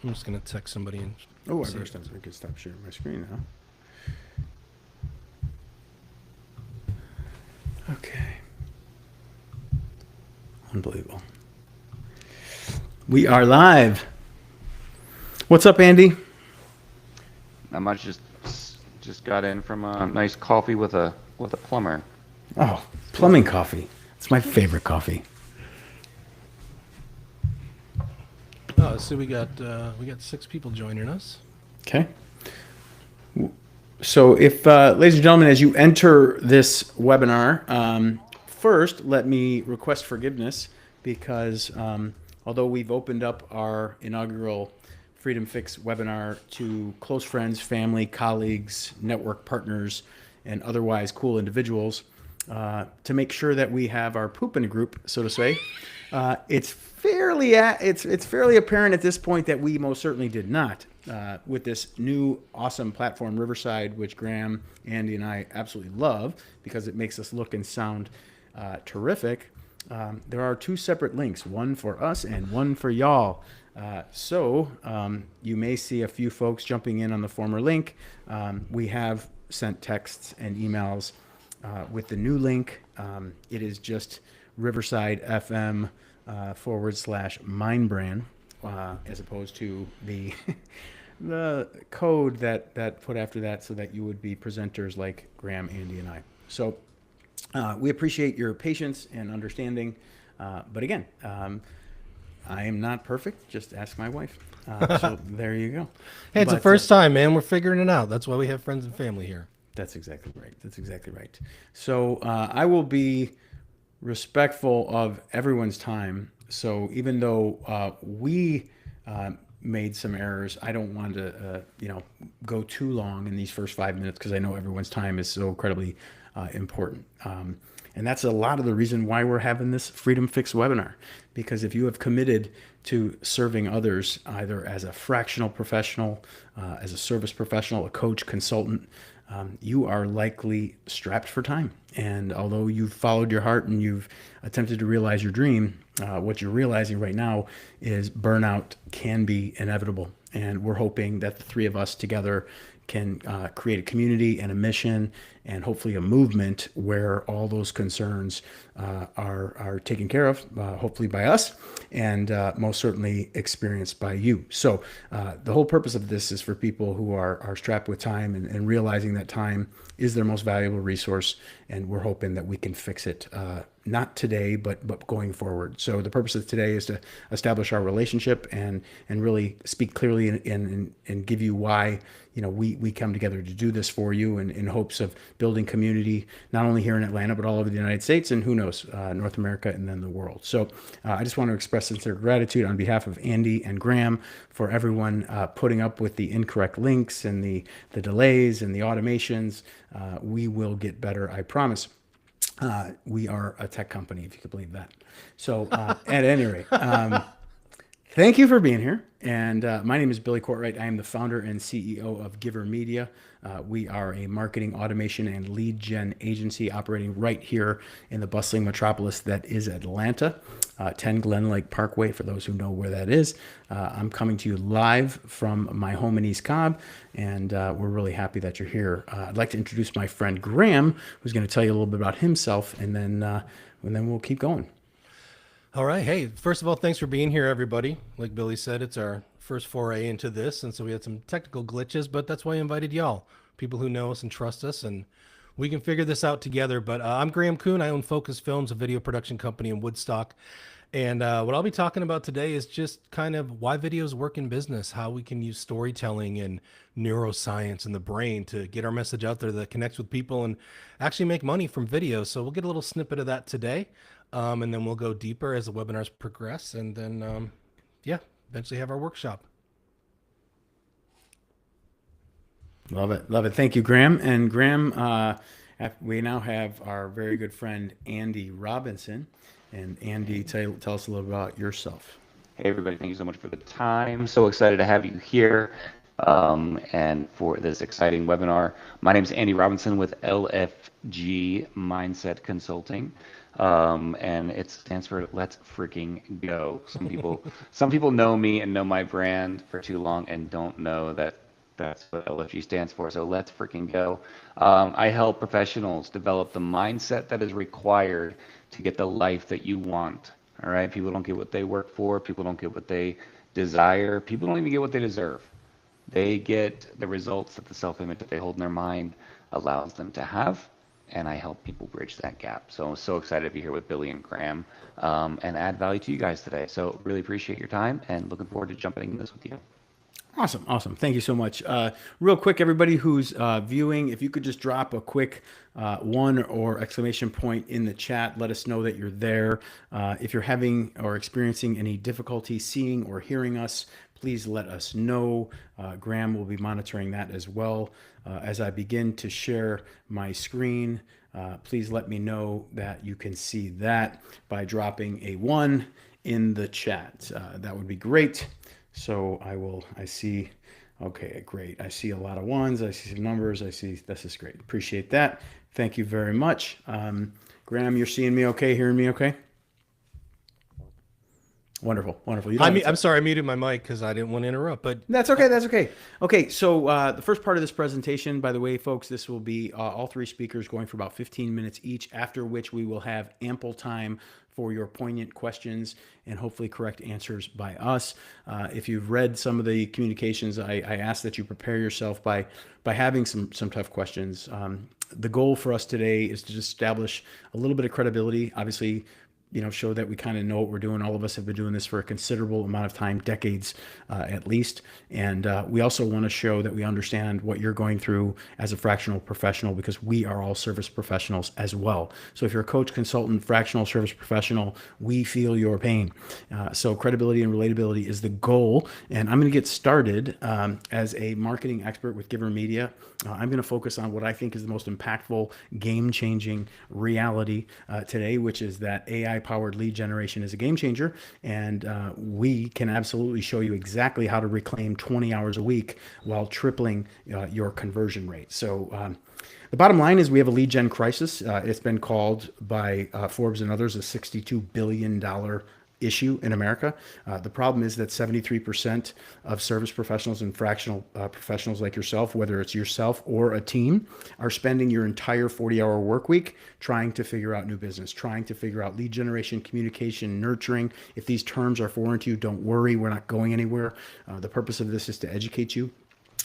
I'm just gonna text somebody and Oh, I see. better stop. I can stop sharing my screen now. Okay. Unbelievable. We are live. What's up, Andy? Not much. Just got in from a nice coffee with a plumber. Oh, plumbing coffee. It's my favorite coffee. Oh, so we got 6 people joining us. Okay. So, if, ladies and gentlemen, as you enter this webinar, first let me request forgiveness because although we've opened up our inaugural Freedom Fix webinar to close friends, family, colleagues, network partners, and otherwise cool individuals, to make sure that we have our poop in a group, so to say, it's fairly apparent at this point that we most certainly did not. With this new awesome platform, Riverside, which Graham, Andy, and I absolutely love because it makes us look and sound terrific. There are 2 separate links, one for us and one for y'all. So you may see a few folks jumping in on the former link. We have sent texts and emails with the new link. It is just Riverside FM /Mindbrand as opposed to the the code that put after that so that you would be presenters like Graham, Andy, and I. So we appreciate your patience and understanding. But again, I am not perfect. Just ask my wife. So there you go. Hey, it's the But, first time, man. We're figuring it out. That's why we have friends and family here. That's exactly right. That's exactly right. So I will be respectful of everyone's time. So even though we made some errors, I don't want to, go too long in these first 5 minutes because I know everyone's time is so incredibly important. And that's a lot of the reason why we're having this Freedom Fix webinar. Because if you have committed to serving others, either as a fractional professional, as a service professional, a coach, consultant, you are likely strapped for time. And although you've followed your heart and you've attempted to realize your dream, what you're realizing right now is burnout can be inevitable. And we're hoping that the 3 of us together can create a community and a mission and hopefully a movement where all those concerns are taken care of, hopefully by us, and most certainly experienced by you. So the whole purpose of this is for people who are strapped with time and realizing that time is their most valuable resource, and we're hoping that we can fix it not today, but going forward. So the purpose of today is to establish our relationship and really speak clearly and give you why we come together to do this for you in hopes of building community, not only here in Atlanta, but all over the United States and who knows, North America and then the world. So I just want to express sincere gratitude on behalf of Andy and Graham for everyone putting up with the incorrect links and the delays and the automations. We will get better, I promise. We are a tech company, if you could believe that. So at any rate, thank you for being here. And my name is Billy Courtwright. I am the founder and CEO of Giver Media. We are a marketing, automation, and lead gen agency operating right here in the bustling metropolis that is Atlanta, 10 Glen Lake Parkway, for those who know where that is. I'm coming to you live from my home in East Cobb, and we're really happy that you're here. I'd like to introduce my friend Graham, who's going to tell you a little bit about himself, and then we'll keep going. All right. Hey, first of all, thanks for being here, everybody. Like Billy said, it's our first foray into this, and so we had some technical glitches, but that's why I invited y'all, people who know us and trust us, and we can figure this out together. But I'm Graham Kuhn. I own Focus Films, a video production company in Woodstock. And what I'll be talking about today is just kind of why videos work in business, how we can use storytelling and neuroscience and the brain to get our message out there that connects with people and actually make money from videos. So we'll get a little snippet of that today. And then we'll go deeper as the webinars progress. And then, eventually have our workshop. Love it. Love it. Thank you, Graham. And Graham, we now have our very good friend, Andy Robinson. And Andy, tell us a little about yourself. Hey everybody, thank you so much for the time. So excited to have you here. and for this exciting webinar. My name is Andy Robinson with LFG Mindset Consulting. And it stands for Let's Freaking Go. Some people know me and know my brand for too long and don't know that that's what LFG stands for. So let's freaking go. I help professionals develop the mindset that is required to get the life that you want. All right. People don't get what they work for. People don't get what they desire. People don't even get what they deserve. They get the results that the self-image that they hold in their mind allows them to have. And I help people bridge that gap. So I'm so excited to be here with Billy and Graham and add value to you guys today. So really appreciate your time and looking forward to jumping into this with you. Awesome. Awesome. Thank you so much. Real quick, everybody who's viewing, if you could just drop a quick one or exclamation point in the chat, let us know that you're there. If you're having or experiencing any difficulty seeing or hearing us, please let us know. Graham will be monitoring that as well. As I begin to share my screen, please let me know that you can see that by dropping a 1 in the chat. That would be great. So I see, okay, great. I see a lot of ones. I see some numbers. This is great. Appreciate that. Thank you very much. Graham, you're seeing me okay, hearing me okay? Wonderful, wonderful. I'm sorry, I muted my mic because I didn't want to interrupt, but that's okay. That's okay. Okay, so the first part of this presentation, by the way, folks, this will be all three speakers going for about 15 minutes each, after which we will have ample time for your poignant questions and hopefully correct answers by us. If you've read some of the communications, I ask that you prepare yourself by having some tough questions. The goal for us today is to just establish a little bit of credibility. Obviously, show that we kind of know what we're doing. All of us have been doing this for a considerable amount of time, decades at least. And we also want to show that we understand what you're going through as a fractional professional, because we are all service professionals as well. So if you're a coach, consultant, fractional service professional, we feel your pain. So credibility and relatability is the goal. And I'm going to get started as a marketing expert with Giver Media. I'm going to focus on what I think is the most impactful, game-changing reality today, which is that AI-powered lead generation is a game changer, and we can absolutely show you exactly how to reclaim 20 hours a week while tripling your conversion rate. So the bottom line is we have a lead gen crisis. It's been called by Forbes and others a $62 billion issue in America. The problem is that 73% of service professionals and fractional professionals like yourself, whether it's yourself or a team, are spending your entire 40-hour work week trying to figure out new business, trying to figure out lead generation, communication, nurturing. If these terms are foreign to you, don't worry, we're not going anywhere. The purpose of this is to educate you.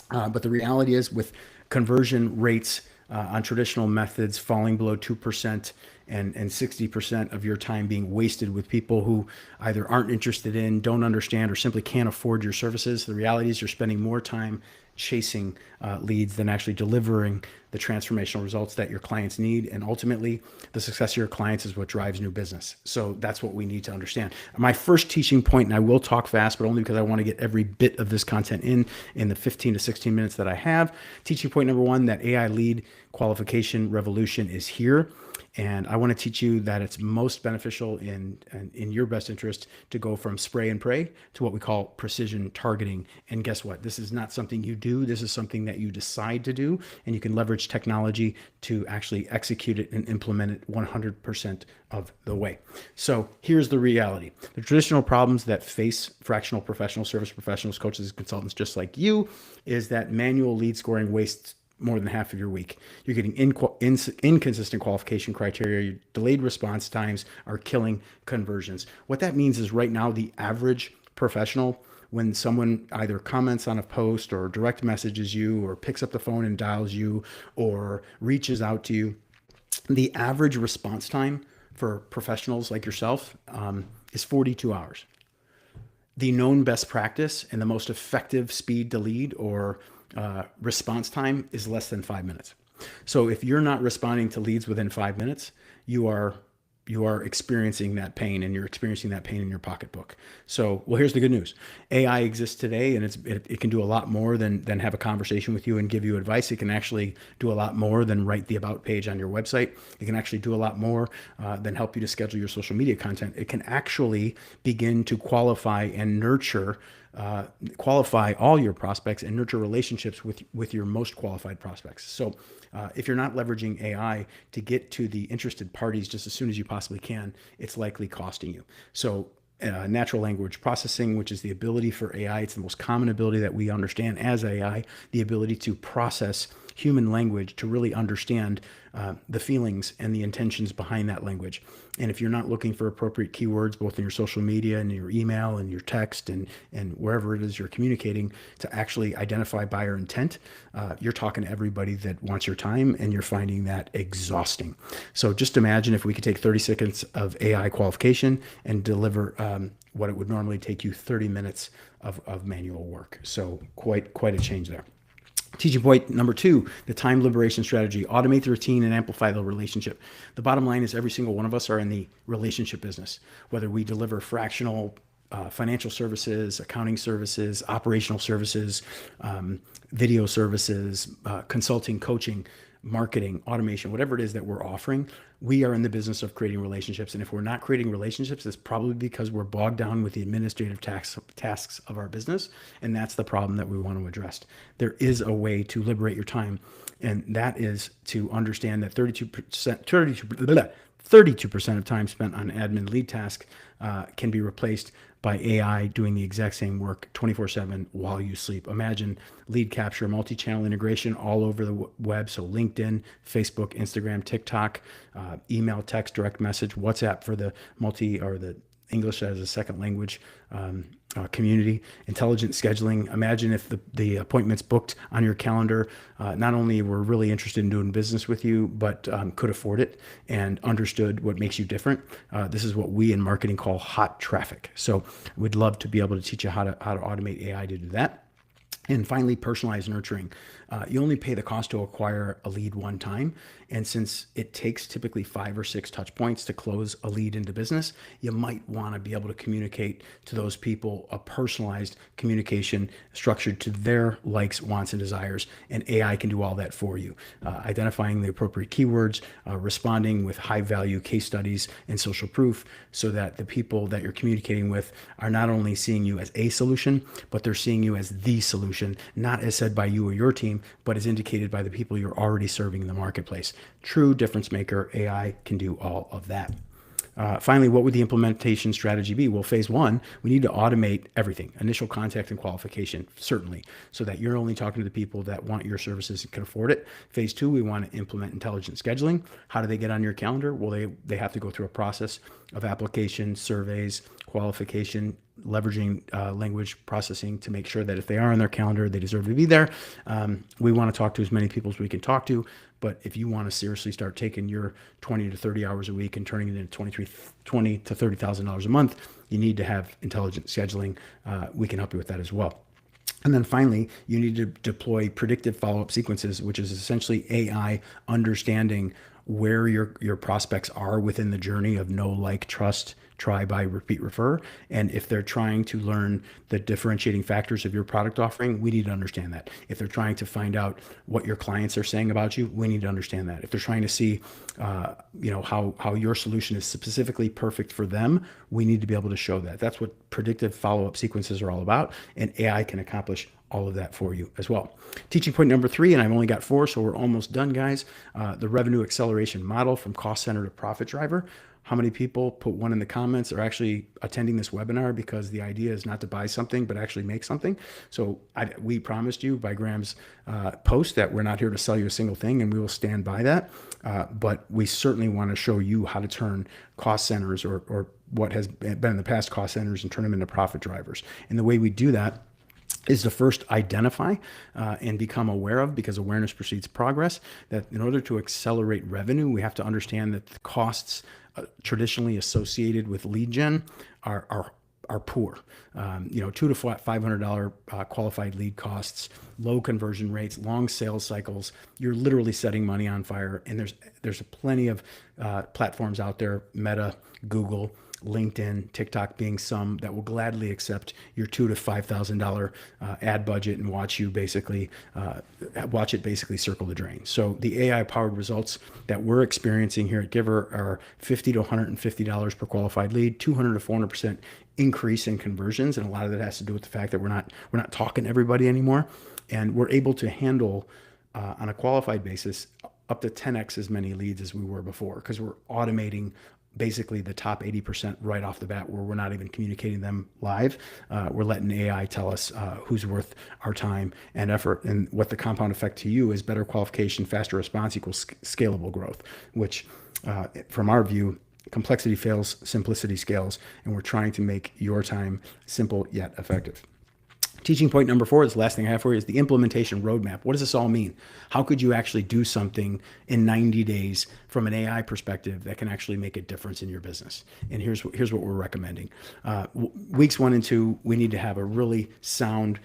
But the reality is, with conversion rates on traditional methods falling below 2%, and 60% of your time being wasted with people who either aren't interested in, don't understand, or simply can't afford your services. The reality is you're spending more time chasing leads than actually delivering the transformational results that your clients need. And ultimately, the success of your clients is what drives new business. So that's what we need to understand. My first teaching point, and I will talk fast, but only because I want to get every bit of this content in the 15 to 16 minutes that I have. Teaching point number 1, that AI lead qualification revolution is here. And I want to teach you that it's most beneficial in your best interest to go from spray and pray to what we call precision targeting. And guess what? This is not something you do. This is something that you decide to do, and you can leverage technology to actually execute it and implement it 100% of the way. So here's the reality. The traditional problems that face fractional professional service professionals, coaches, consultants just like you is that manual lead scoring wastes more than half of your week. You're getting inconsistent qualification criteria. Your delayed response times are killing conversions. What that means is right now, the average professional, when someone either comments on a post or direct messages you or picks up the phone and dials you or reaches out to you, the average response time for professionals like yourself is 42 hours. The known best practice and the most effective speed to lead or response time is less than 5 minutes. So if you're not responding to leads within 5 minutes, you are experiencing that pain, and you're experiencing that pain in your pocketbook. So, well, here's the good news. AI exists today, and it can do a lot more than have a conversation with you and give you advice. It can actually do a lot more than write the about page on your website. It can actually do a lot more than help you to schedule your social media content. It can actually begin to qualify and nurture qualify all your prospects and nurture relationships with your most qualified prospects. So if you're not leveraging AI to get to the interested parties just as soon as you possibly can, it's likely costing you. So natural language processing, which is the ability for AI, it's the most common ability that we understand as AI, the ability to process human language to really understand the feelings and the intentions behind that language. And if you're not looking for appropriate keywords, both in your social media and your email and your text and wherever it is you're communicating, to actually identify buyer intent, you're talking to everybody that wants your time, and you're finding that exhausting. So just imagine if we could take 30 seconds of AI qualification and deliver what it would normally take you 30 minutes of manual work. So quite a change there. Teaching point number 2, the time liberation strategy. Automate the routine and amplify the relationship. The bottom line is every single one of us are in the relationship business, whether we deliver fractional financial services, accounting services, operational services, video services, consulting, coaching, marketing, automation, whatever it is that we're offering, we are in the business of creating relationships. And if we're not creating relationships, it's probably because we're bogged down with the administrative tasks of our business. And that's the problem that we want to address. There is a way to liberate your time. And that is to understand that 32% of time spent on admin lead task can be replaced by AI doing the exact same work 24/7 while you sleep. Imagine lead capture, multi-channel integration all over the web. So LinkedIn, Facebook, Instagram, TikTok, email, text, direct message, WhatsApp for the the English as a second language community, intelligent scheduling. Imagine if the appointments booked on your calendar not only were really interested in doing business with you, but could afford it and understood what makes you different. This is what we in marketing call hot traffic. So we'd love to be able to teach you how to automate AI to do that. And finally, personalized nurturing. You only pay the cost to acquire a lead one time. And since it takes typically 5 or 6 touch points to close a lead into business, you might want to be able to communicate to those people a personalized communication structured to their likes, wants, and desires. And AI can do all that for you. Identifying the appropriate keywords, responding with high value case studies and social proof, so that the people that you're communicating with are not only seeing you as a solution, but they're seeing you as the solution, not as said by you or your team, but as indicated by the people you're already serving in the marketplace. True difference maker. AI can do all of that. Finally, what would the implementation strategy be? Well, phase 1, we need to automate everything. Initial contact and qualification, certainly, so that you're only talking to the people that want your services and can afford it. Phase 2, we want to implement intelligent scheduling. How do they get on your calendar? Well, they have to go through a process of application, surveys, qualification, leveraging language processing to make sure that if they are on their calendar, they deserve to be there. We want to talk to as many people as we can talk to. But if you want to seriously start taking your 20 to 30 hours a week and turning it into $20 to $30,000 a month, you need to have intelligent scheduling. We can help you with that as well. And then finally, you need to deploy predictive follow-up sequences, which is essentially AI understanding where your prospects are within the journey of know, like, trust, try, buy, repeat, refer. And if they're trying to learn the differentiating factors of your product offering, we need to understand that. If they're trying to find out what your clients are saying about you, we need to understand that. If they're trying to see, how your solution is specifically perfect for them, we need to be able to show that. That's what predictive follow-up sequences are all about. And AI can accomplish all of that for you as well. Teaching point number 3, and I've only got 4, so we're almost done, guys. The revenue acceleration model from cost center to profit driver. How many people, put 1 in the comments, are actually attending this webinar because the idea is not to buy something, but actually make something? So we promised you by Graham's post that we're not here to sell you a single thing, and we will stand by that. But we certainly want to show you how to turn cost centers or what has been in the past cost centers and turn them into profit drivers. And the way we do that is to first identify and become aware of, because awareness precedes progress, that in order to accelerate revenue, we have to understand that the costs traditionally associated with lead gen are poor. $200 to $500 qualified lead costs, low conversion rates, long sales cycles. You're literally setting money on fire. And there's plenty of platforms out there, Meta, Google, LinkedIn, TikTok being some that will gladly accept your $2,000 to $5,000 ad budget and watch it basically circle the drain. So the AI powered results that we're experiencing here at Giver are $50 to $150 per qualified lead, 200 to 400% increase in conversions, and a lot of that has to do with the fact that we're not talking to everybody anymore, and we're able to handle on a qualified basis up to 10x as many leads as we were before, because we're automating basically the top 80% right off the bat, where we're not even communicating them live. We're letting AI tell us who's worth our time and effort, and what the compound effect to you is better qualification, faster response equals scalable growth, which from our view, complexity fails, simplicity scales, and we're trying to make your time simple yet effective. Teaching point number 4, is the last thing I have for you, is the implementation roadmap. What does this all mean? How could you actually do something in 90 days from an AI perspective that can actually make a difference in your business? And here's what we're recommending. Weeks 1 and 2, we need to have a really sound,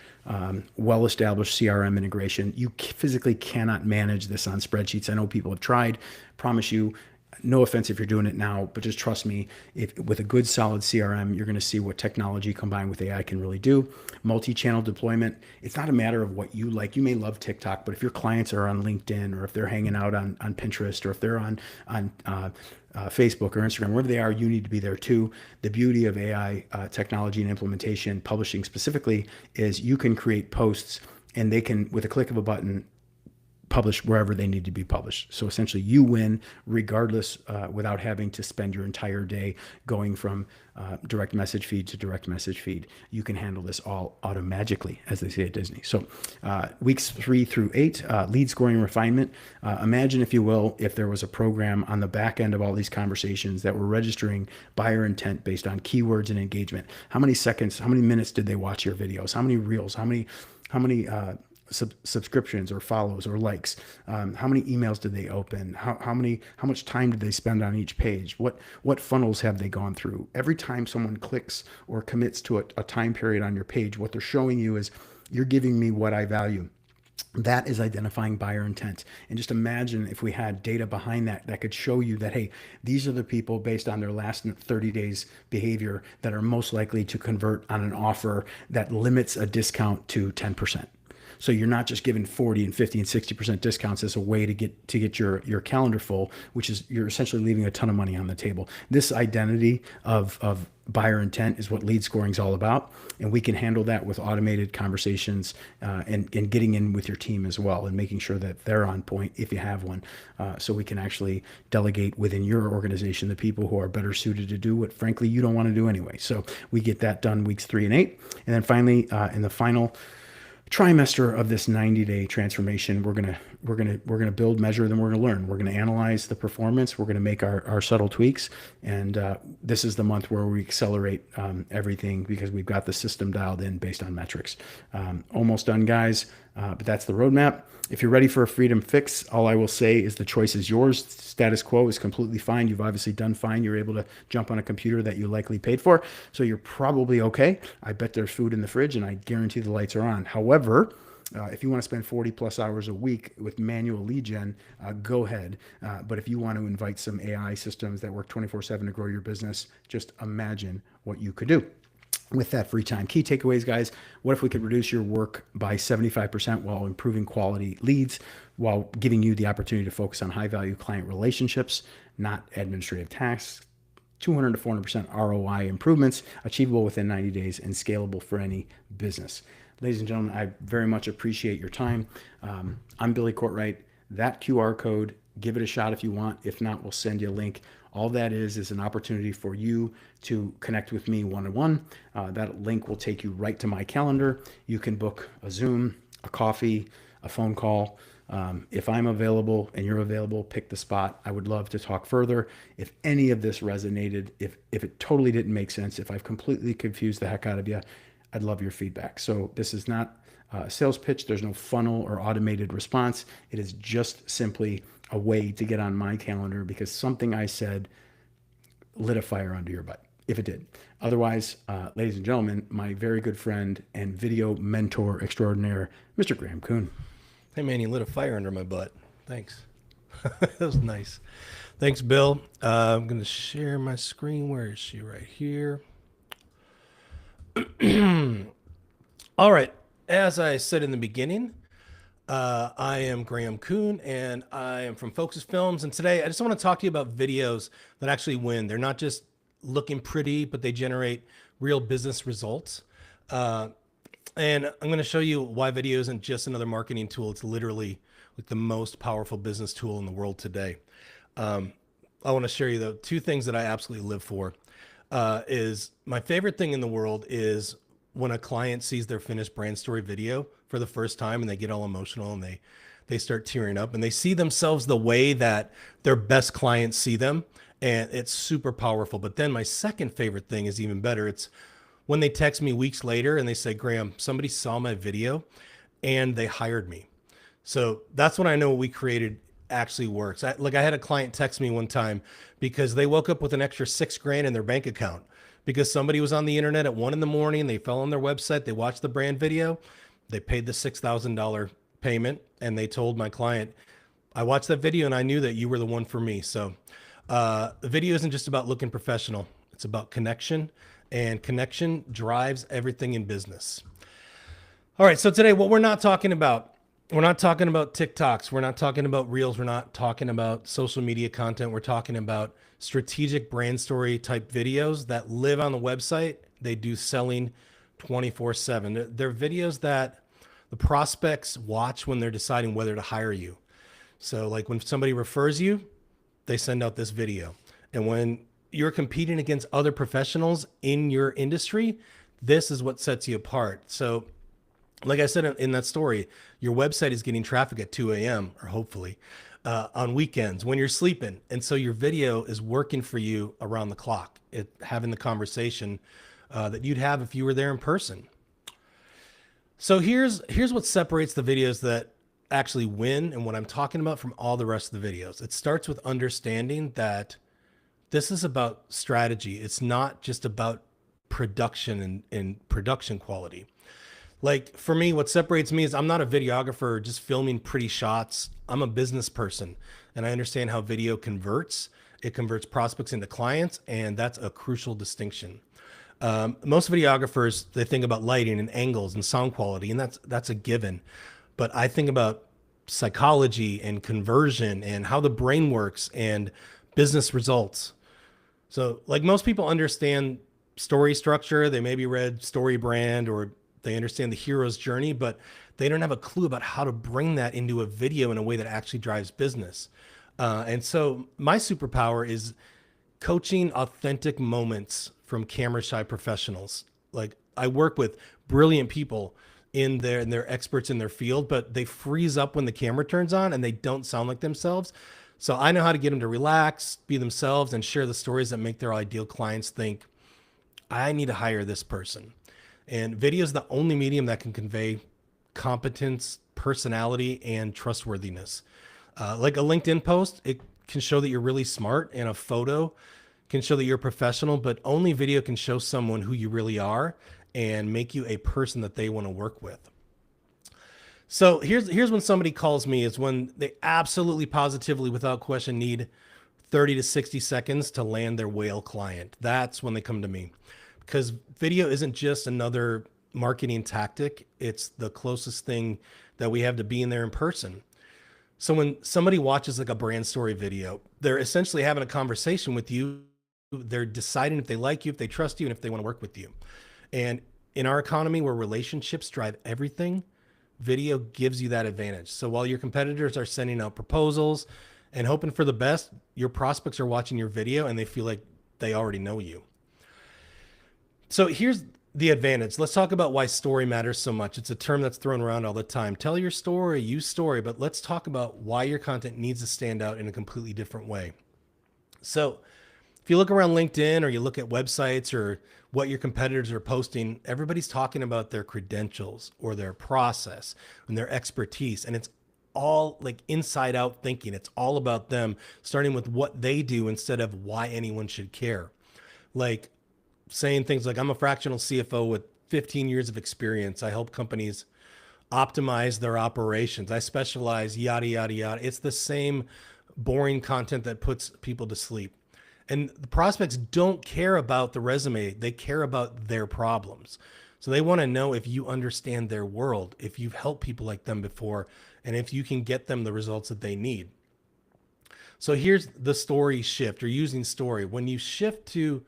well-established CRM integration. You physically cannot manage this on spreadsheets. I know people have tried. Promise you, no offense if you're doing it now, but just trust me, if with a good solid CRM, you're going to see what technology combined with AI can really do. Multi-channel deployment. It's not a matter of what you like. You may love TikTok, but if your clients are on LinkedIn, or if they're hanging out on Pinterest, or if they're on Facebook or Instagram, wherever they are, you need to be there too. The beauty of AI technology and implementation, publishing specifically, is you can create posts and they can, with a click of a button, publish wherever they need to be published. So essentially you win regardless, without having to spend your entire day going from direct message feed to direct message feed. You can handle this all automagically, as they say at Disney. So weeks 3 through 8, lead scoring refinement. Imagine, if you will, if there was a program on the back end of all these conversations that were registering buyer intent based on keywords and engagement. How many seconds, how many minutes did they watch your videos? How many reels? How many subscriptions or follows or likes? How many emails did they open? How much time did they spend on each page? What funnels have they gone through? Every time someone clicks or commits to a time period on your page, what they're showing you is, you're giving me what I value. That is identifying buyer intent. And just imagine if we had data behind that could show you that, hey, these are the people based on their last 30 days behavior that are most likely to convert on an offer that limits a discount to 10%. So you're not just giving 40 and 50 and 60% discounts as a way to get your calendar full, which is, you're essentially leaving a ton of money on the table. This identity of buyer intent is what lead scoring is all about. And we can handle that with automated conversations, and getting in with your team as well, and making sure that they're on point if you have one. So we can actually delegate within your organization the people who are better suited to do what, frankly, you don't want to do anyway. So we get that done weeks 3 and 8. And then finally, in the final trimester of this 90-day transformation, we're gonna build, measure, then we're gonna learn. We're gonna analyze the performance. We're gonna make our subtle tweaks, and this is the month where we accelerate everything, because we've got the system dialed in based on metrics. Almost done, guys, but that's the roadmap. If you're ready for a freedom fix, all I will say is the choice is yours. Status quo is completely fine. You've obviously done fine. You're able to jump on a computer that you likely paid for, so you're probably okay. I bet there's food in the fridge, and I guarantee the lights are on. However, if you want to spend 40 plus hours a week with manual lead gen, go ahead. But if you want to invite some AI systems that work 24/7 to grow your business, just imagine what you could do with that free time. Key takeaways, guys. What if we could reduce your work by 75% while improving quality leads, while giving you the opportunity to focus on high value client relationships, not administrative tasks? 200 to 400% ROI improvements, achievable within 90 days, and scalable for any business. Ladies and gentlemen, I very much appreciate your time. I'm Billy Courtwright. That QR code, give it a shot if you want. If not, we'll send you a link. All that is an opportunity for you to connect with me one-on-one. That link will take you right to my calendar. You can book a Zoom, a coffee, a phone call. If I'm available and you're available, pick the spot. I would love to talk further. If any of this resonated, if it totally didn't make sense, if I've completely confused the heck out of you, I'd love your feedback. So this is not a sales pitch. There's no funnel or automated response. It is just simply a way to get on my calendar because something I said lit a fire under your butt, if it did. Otherwise, ladies and gentlemen, my very good friend and video mentor extraordinaire, Mr. Graham Kuhn. Hey man, you lit a fire under my butt. Thanks. That was nice. Thanks, Bill. I'm going to share my screen. Where is she? Right here. All right. As I said in the beginning, I am Graham Kuhn, and I am from Focus Films. And today, I just want to talk to you about videos that actually win. They're not just looking pretty, but they generate real business results. And I'm going to show you why video isn't just another marketing tool. It's literally like the most powerful business tool in the world today. I want to share you the two things that I absolutely live for. Is my favorite thing in the world is when a client sees their finished brand story video for the first time and they get all emotional and they start tearing up and they see themselves the way that their best clients see them, and it's super powerful. But then my second favorite thing is even better. It's when they text me weeks later and they say, Graham, somebody saw my video and they hired me. So that's when I know what we created actually works. I had a client text me one time because they woke up with an extra $6,000 in their bank account because somebody was on the internet at 1 a.m. They fell on their website. They watched the brand video. They paid the $6,000 payment, and they told my client, I watched that video and I knew that you were the one for me. So the video isn't just about looking professional. It's about connection, and connection drives everything in business. All right. So today, what we're not talking about TikToks. We're not talking about Reels. We're not talking about social media content. We're talking about strategic brand story type videos that live on the website. They do selling 24/7. They're videos that the prospects watch when they're deciding whether to hire you. So like when somebody refers you, they send out this video. And when you're competing against other professionals in your industry, this is what sets you apart. So like I said in that story, your website is getting traffic at 2 a.m. or hopefully on weekends when you're sleeping. And so your video is working for you around the clock, having the conversation that you'd have if you were there in person. So here's what separates the videos that actually win and what I'm talking about from all the rest of the videos. It starts with understanding that this is about strategy. It's not just about production and production quality. Like for me, what separates me is I'm not a videographer just filming pretty shots. I'm a business person and I understand how video converts. It converts prospects into clients, and that's a crucial distinction. Most videographers, they think about lighting and angles and sound quality, and that's a given. But I think about psychology and conversion and how the brain works and business results. So like most people understand story structure, they maybe read StoryBrand or they understand the hero's journey, but they don't have a clue about how to bring that into a video in a way that actually drives business. And so my superpower is coaching authentic moments from camera shy professionals. Like I work with brilliant people and they're experts in their field, but they freeze up when the camera turns on and they don't sound like themselves. So I know how to get them to relax, be themselves, and share the stories that make their ideal clients think, I need to hire this person. And video is the only medium that can convey competence, personality, and trustworthiness. Like a LinkedIn post, it can show that you're really smart, and a photo can show that you're a professional, but only video can show someone who you really are and make you a person that they want to work with. So here's when somebody calls me, is when they absolutely positively without question need 30 to 60 seconds to land their whale client. That's when they come to me, because video isn't just another marketing tactic. It's the closest thing that we have to being there in person. So when somebody watches like a brand story video, they're essentially having a conversation with you. They're deciding if they like you, if they trust you, and if they want to work with you. And in our economy where relationships drive everything, video gives you that advantage. So while your competitors are sending out proposals and hoping for the best, your prospects are watching your video and they feel like they already know you. So here's the advantage. Let's talk about why story matters so much. It's a term that's thrown around all the time. Tell your story, use story, but let's talk about why your content needs to stand out in a completely different way. So if you look around LinkedIn or you look at websites or what your competitors are posting, everybody's talking about their credentials or their process and their expertise. And it's all like inside out thinking. It's all about them, starting with what they do instead of why anyone should care. Like saying things like, I'm a fractional CFO with 15 years of experience. I help companies optimize their operations. I specialize, yada, yada, yada. It's the same boring content that puts people to sleep. And the prospects don't care about the resume, they care about their problems. So they want to know if you understand their world, if you've helped people like them before, and if you can get them the results that they need. So here's the story shift, or using story. When you shift to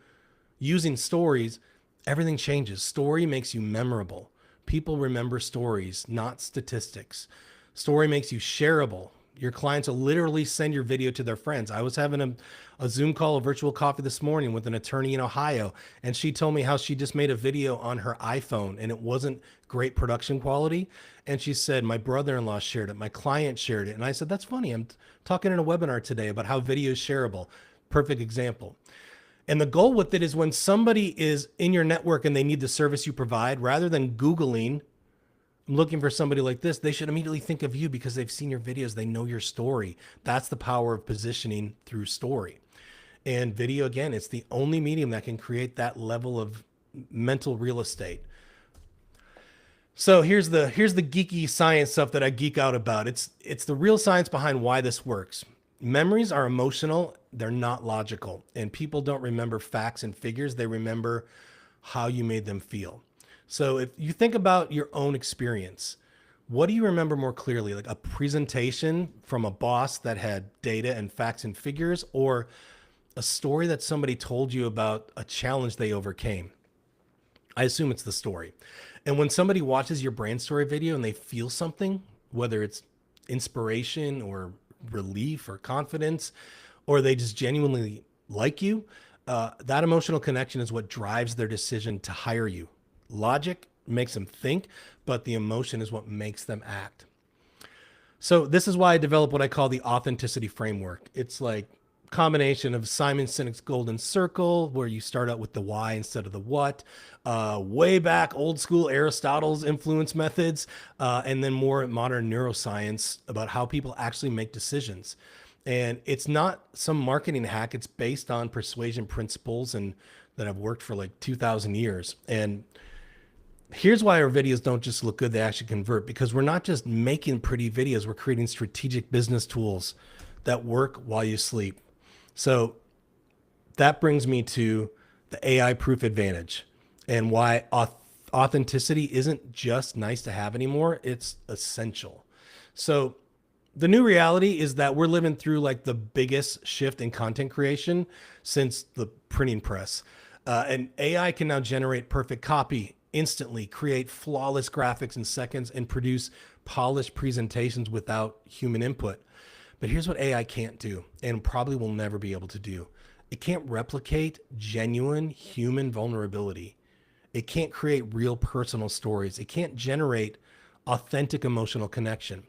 using stories, everything changes. Story makes you memorable. People remember stories, not statistics. Story makes you shareable. Your clients will literally send your video to their friends. I was having a Zoom call, a virtual coffee this morning with an attorney in Ohio, and she told me how she just made a video on her iPhone and it wasn't great production quality. And she said, my brother-in-law shared it, my client shared it. And I said, that's funny. I'm talking in a webinar today about how video is shareable. Perfect example. And the goal with it is when somebody is in your network and they need the service you provide, rather than Googling, I'm looking for somebody like this, they should immediately think of you because they've seen your videos. They know your story. That's the power of positioning through story. And video, again, it's the only medium that can create that level of mental real estate. So here's the geeky science stuff that I geek out about. It's the real science behind why this works. Memories are emotional. They're not logical. And people don't remember facts and figures. They remember how you made them feel. So if you think about your own experience, what do you remember more clearly? Like a presentation from a boss that had data and facts and figures, or a story that somebody told you about a challenge they overcame? I assume it's the story. And when somebody watches your brand story video and they feel something, whether it's inspiration or relief or confidence, or they just genuinely like you, that emotional connection is what drives their decision to hire you. Logic makes them think, but the emotion is what makes them act. So this is why I developed what I call the authenticity framework. It's like a combination of Simon Sinek's golden circle, where you start out with the why instead of the what, way back old school Aristotle's influence methods, and then more modern neuroscience about how people actually make decisions. And it's not some marketing hack. It's based on persuasion principles and that have worked for like 2,000 years. And here's why our videos don't just look good, they actually convert, because we're not just making pretty videos, we're creating strategic business tools that work while you sleep. So that brings me to the AI proof advantage and why authenticity isn't just nice to have anymore, it's essential. So the new reality is that we're living through like the biggest shift in content creation since the printing press. And AI can now generate perfect copy instantly, create flawless graphics in seconds, and produce polished presentations without human input. But here's what AI can't do, and probably will never be able to do. It can't replicate genuine human vulnerability. It can't create real personal stories. It can't generate authentic emotional connection.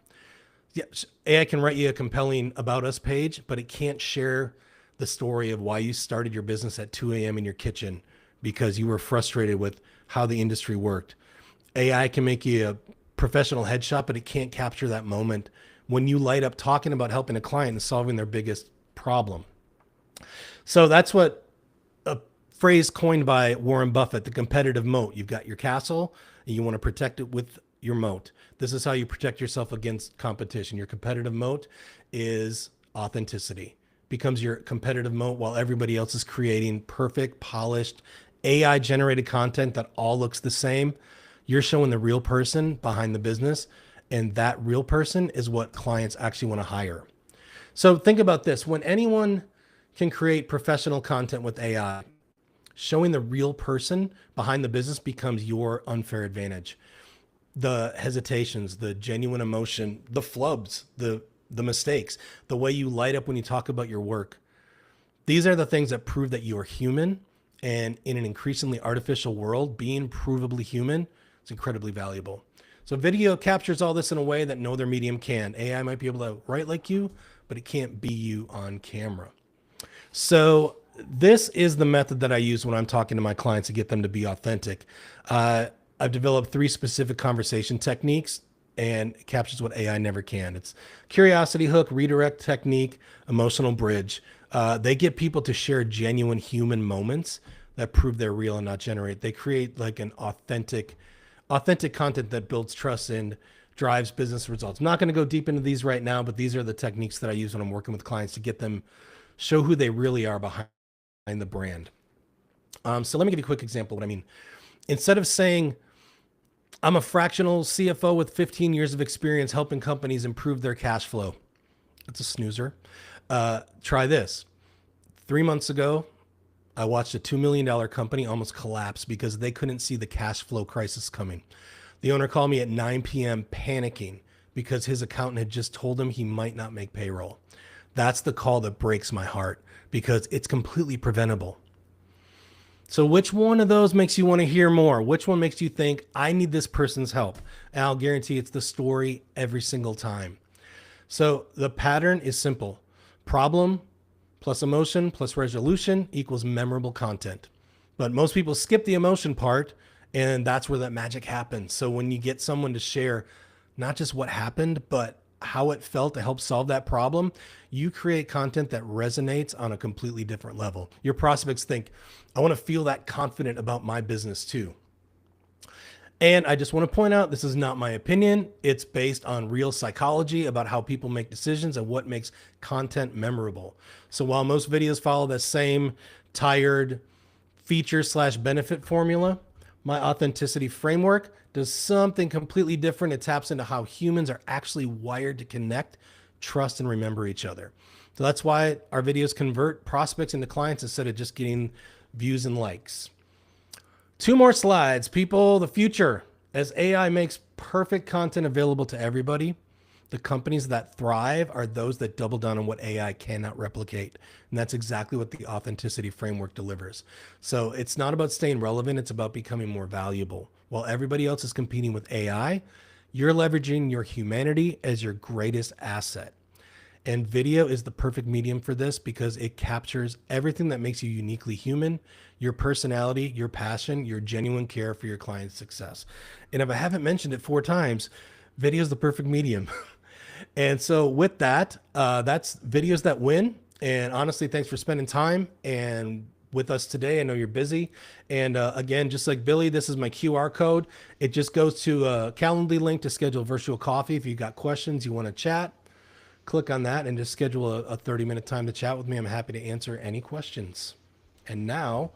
Yeah, AI can write you a compelling about us page, but it can't share the story of why you started your business at 2 a.m. in your kitchen because you were frustrated with how the industry worked. AI can make you a professional headshot, but it can't capture that moment when you light up talking about helping a client and solving their biggest problem. So that's what a phrase coined by Warren Buffett, the competitive moat. You've got your castle and you want to protect it with your moat. This is how you protect yourself against competition. Your competitive moat is authenticity. Becomes your competitive moat while everybody else is creating perfect, polished, AI generated content that all looks the same. You're showing the real person behind the business, and that real person is what clients actually want to hire. So think about this. When anyone can create professional content with AI, showing the real person behind the business becomes your unfair advantage. The hesitations, the genuine emotion, the flubs, the mistakes, the way you light up when you talk about your work. These are the things that prove that you are human. And in an increasingly artificial world, being provably human is incredibly valuable. So video captures all this in a way that no other medium can. AI might be able to write like you, but it can't be you on camera. So this is the method that I use when I'm talking to my clients to get them to be authentic. I've developed 3 specific conversation techniques, and it captures what AI never can. It's curiosity hook, redirect technique, emotional bridge. They get people to share genuine human moments that prove they're real and not generate. They create like an authentic content that builds trust and drives business results. I'm not going to go deep into these right now, but these are the techniques that I use when I'm working with clients to get them show who they really are behind the brand. So let me give you a quick example of what I mean. Instead of saying, I'm a fractional CFO with 15 years of experience helping companies improve their cash flow. It's a snoozer. Try this. 3 months ago, I watched a $2 million company almost collapse because they couldn't see the cash flow crisis coming. The owner called me at 9 p.m. panicking because his accountant had just told him he might not make payroll. That's the call that breaks my heart because it's completely preventable. So which one of those makes you want to hear more? Which one makes you think, I need this person's help? And I'll guarantee it's the story every single time. So the pattern is simple. Problem plus emotion plus resolution equals memorable content. But most people skip the emotion part, and that's where that magic happens. So when you get someone to share not just what happened, but how it felt to help solve that problem, you create content that resonates on a completely different level. Your prospects think, I want to feel that confident about my business too. And I just want to point out, this is not my opinion. It's based on real psychology about how people make decisions and what makes content memorable. So while most videos follow the same tired feature/benefit formula, my authenticity framework does something completely different. It taps into how humans are actually wired to connect, trust, and remember each other. So that's why our videos convert prospects into clients instead of just getting views and likes. 2 more slides, people. The future, as AI makes perfect content available to everybody, the companies that thrive are those that double down on what AI cannot replicate. And that's exactly what the authenticity framework delivers. So it's not about staying relevant, it's about becoming more valuable. While everybody else is competing with AI, you're leveraging your humanity as your greatest asset. And video is the perfect medium for this because it captures everything that makes you uniquely human, your personality, your passion, your genuine care for your client's success. And if I haven't mentioned it 4 times, video is the perfect medium. And so with that, that's videos that win. And honestly, thanks for spending time and with us today. I know you're busy. And again, just like Billy, this is my QR code. It just goes to a Calendly link to schedule virtual coffee. If you got questions, you want to chat, click on that and just schedule a 30-minute time to chat with me. I'm happy to answer any questions. And now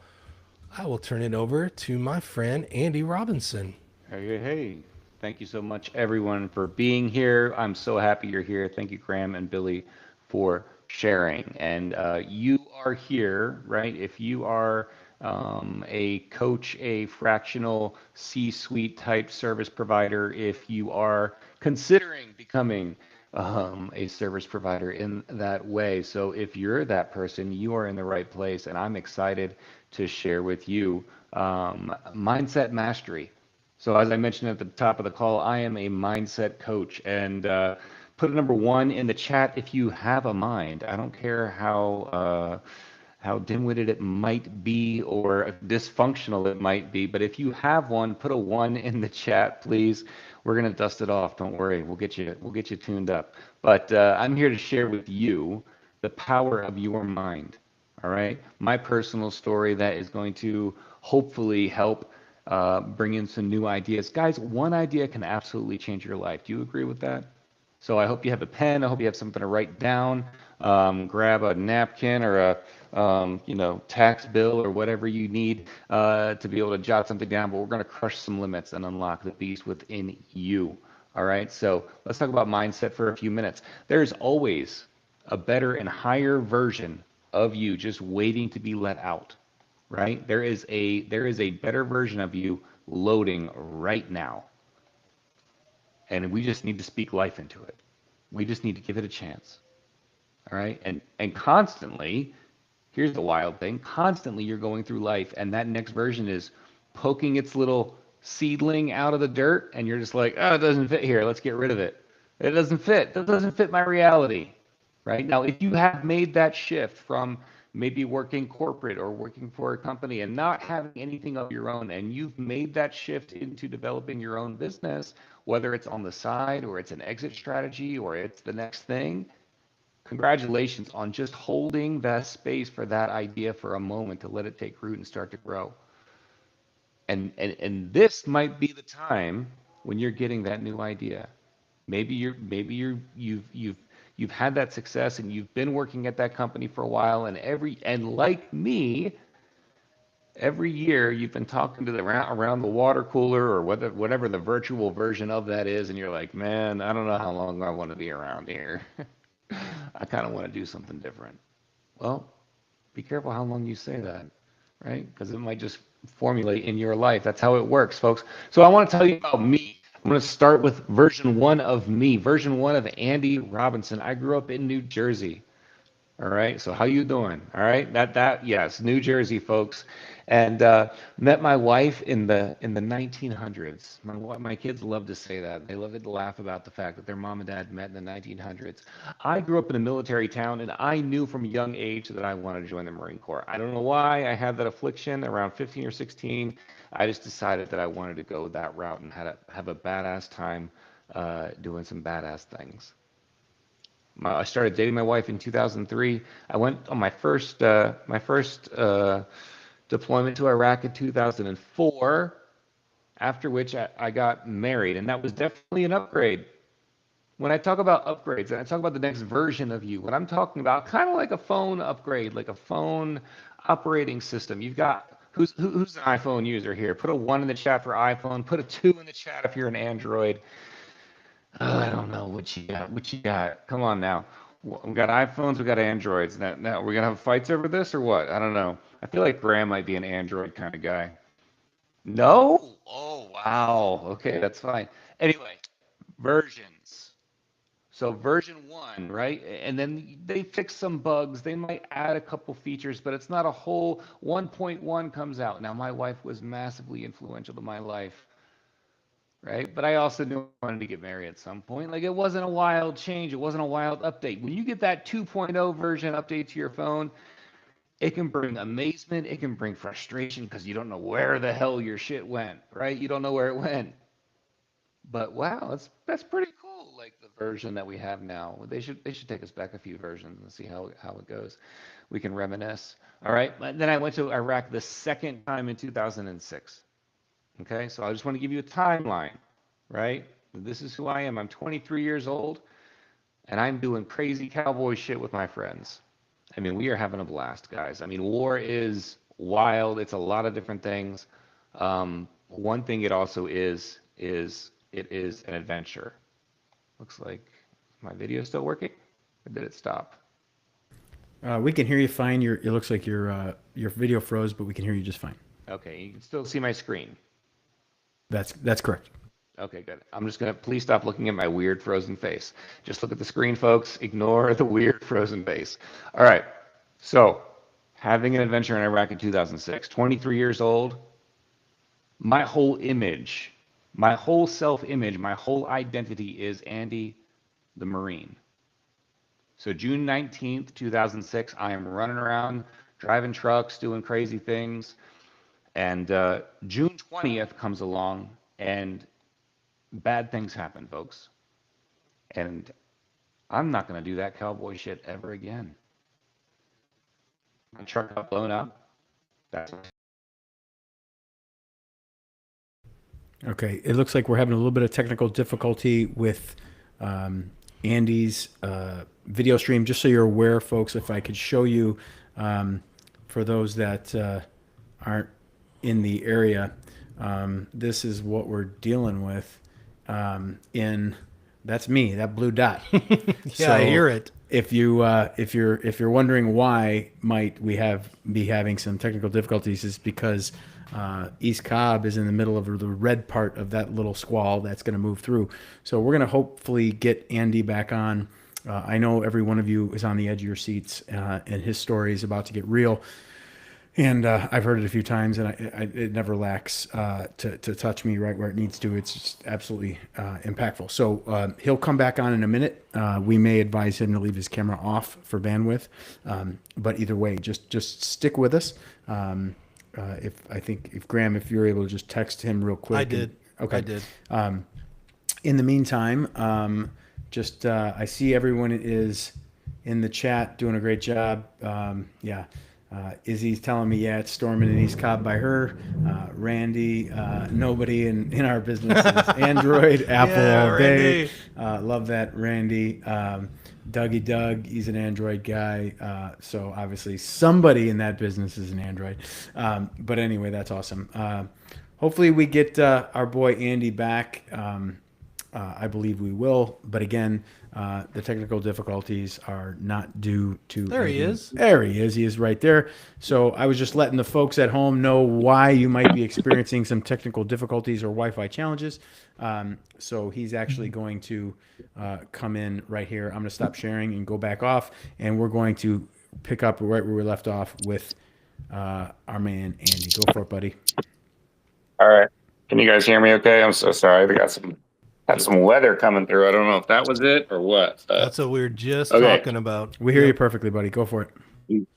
I will turn it over to my friend, Andy Robinson. Hey. Thank you so much, everyone, for being here. I'm so happy you're here. Thank you, Graham and Billy, for sharing. And you are here, right? If you are a coach, a fractional C-suite type service provider, if you are considering becoming a service provider in that way. So if you're that person, you are in the right place. And I'm excited to share with you Mindset Mastery. So as I mentioned at the top of the call, I am a mindset coach, and put a number 1 in the chat if you have a mind. I don't care how dim-witted it might be or dysfunctional it might be, but if you have one, put a 1 in the chat, please. We're gonna dust it off. Don't worry, we'll get you tuned up. But I'm here to share with you the power of your mind. All right, my personal story that is going to hopefully help bring in some new ideas. Guys, one idea can absolutely change your life. Do you agree with that? So I hope you have a pen. I hope you have something to write down. Grab a napkin or a tax bill or whatever you need to be able to jot something down. But we're going to crush some limits and unlock the beast within you. All right. So let's talk about mindset for a few minutes. There's always a better and higher version of you just waiting to be let out. Right? There is a better version of you loading right now. And we just need to speak life into it. We just need to give it a chance. All right? And constantly, here's the wild thing, constantly you're going through life and that next version is poking its little seedling out of the dirt and you're just like, "Oh, it doesn't fit here. Let's get rid of it. It doesn't fit. That doesn't fit my reality." Right? Now, if you have made that shift from maybe working corporate or working for a company and not having anything of your own, and you've made that shift into developing your own business, whether it's on the side or it's an exit strategy or it's the next thing, congratulations on just holding that space for that idea for a moment to let it take root and start to grow. And this might be the time when you're getting that new idea. Maybe you've had that success and you've been working at that company for a while, and like me, every year you've been talking to the around the water cooler or whatever the virtual version of that is, and you're like, man, I don't know how long I want to be around here. I kind of want to do something different. Well, be careful how long you say that, right? Because it might just formulate in your life. That's how it works, folks. So I want to tell you about me. I'm going to start with version one of me, version one of Andy Robinson. I grew up in New Jersey. All right. So how you doing? All right. Yes, New Jersey, folks, and met my wife in the 1900s. My kids love to say that. They love to laugh about the fact that their mom and dad met in the 1900s. I grew up in a military town, and I knew from a young age that I wanted to join the Marine Corps. I don't know why I had that affliction. Around 15 or 16, I just decided that I wanted to go that route and have a badass time doing some badass things. I started dating my wife in 2003. I went on my first deployment to Iraq in 2004. After which I got married, and that was definitely an upgrade. When I talk about upgrades, and I talk about the next version of you, what I'm talking about, kind of like a phone upgrade, like a phone operating system. You've got who's an iPhone user here? Put a one in the chat for iPhone. Put a two in the chat if you're an Android. Oh, I don't know what you got. What you got? Come on now. We got iPhones, we got Androids. Now we're gonna have fights over this or what? I don't know. I feel like Graham might be an Android kind of guy. No? Oh, wow. Okay, that's fine. Anyway, versions. So version one, right? And then they fix some bugs. They might add a couple features, but it's not a whole 1.1 comes out. Now, my wife was massively influential to my life, right? But I also knew I wanted to get married at some point. Like it wasn't a wild change. It wasn't a wild update. When you get that 2.0 version update to your phone, it can bring amazement. It can bring frustration because you don't know where the hell your shit went, right? You don't know where it went. But wow, that's pretty cool. Like the version that we have now. They should take us back a few versions and see how it goes. We can reminisce. All right. Then I went to Iraq the second time in 2006. Okay, so I just want to give you a timeline, right? This is who I am. I'm 23 years old, and I'm doing crazy cowboy shit with my friends. I mean, we are having a blast, guys. I mean, war is wild. It's a lot of different things. One thing it also is it is an adventure. Looks like my video is still working, or did it stop? We can hear you fine. It looks like your video froze, but we can hear you just fine. Okay, you can still see my screen. That's correct. Okay, good. I'm just gonna please stop looking at my weird frozen face. Just look at the screen, folks. Ignore the weird frozen face. All right. So, having an adventure in Iraq in 2006, 23 years old, my whole image, my whole self-image, my whole identity is Andy the Marine. So June 19th, 2006, I am running around, driving trucks, doing crazy things. And June 20th comes along, and bad things happen, folks. And I'm not going to do that cowboy shit ever again. My truck got blown up. That's Okay, it looks like we're having a little bit of technical difficulty with Andy's video stream. Just so you're aware, folks, if I could show you, for those that aren't in the area, this is what we're dealing with. That's me, that blue dot. Yeah, I hear it. If you're wondering why might we be having some technical difficulties, is because East Cobb is in the middle of the red part of that little squall that's going to move through. So we're going to hopefully get Andy back on. I know every one of you is on the edge of your seats, and his story is about to get real. And I've heard it a few times, and it never lacks to touch me right where it needs to. It's just absolutely impactful. So he'll come back on in a minute. We may advise him to leave his camera off for bandwidth, but either way, just stick with us. If Graham, if you're able to just text him real quick. I did. Okay. I did. In the meantime, I see everyone is in the chat doing a great job. Izzy's telling me, yeah, it's storming in East Cobb by her. Randy, nobody in our business is Android, Apple Yeah, all day. Randy. Love that, Randy. Dougie Doug, he's an Android guy. So obviously somebody in that business is an Android. But anyway, that's awesome. Hopefully we get our boy Andy back. I believe we will. But again, the technical difficulties are not due to. There he is. There he is. He is right there. So I was just letting the folks at home know why you might be experiencing some technical difficulties or Wi-Fi challenges. So he's actually going to come in right here. I'm going to stop sharing and go back off, and we're going to pick up right where we left off with our man Andy. Go for it, buddy. All right. Can you guys hear me okay? I'm so sorry. We got some weather coming through. I don't know if that was it or what. That's what we were just Okay. talking about. We hear you perfectly, buddy. Go for it.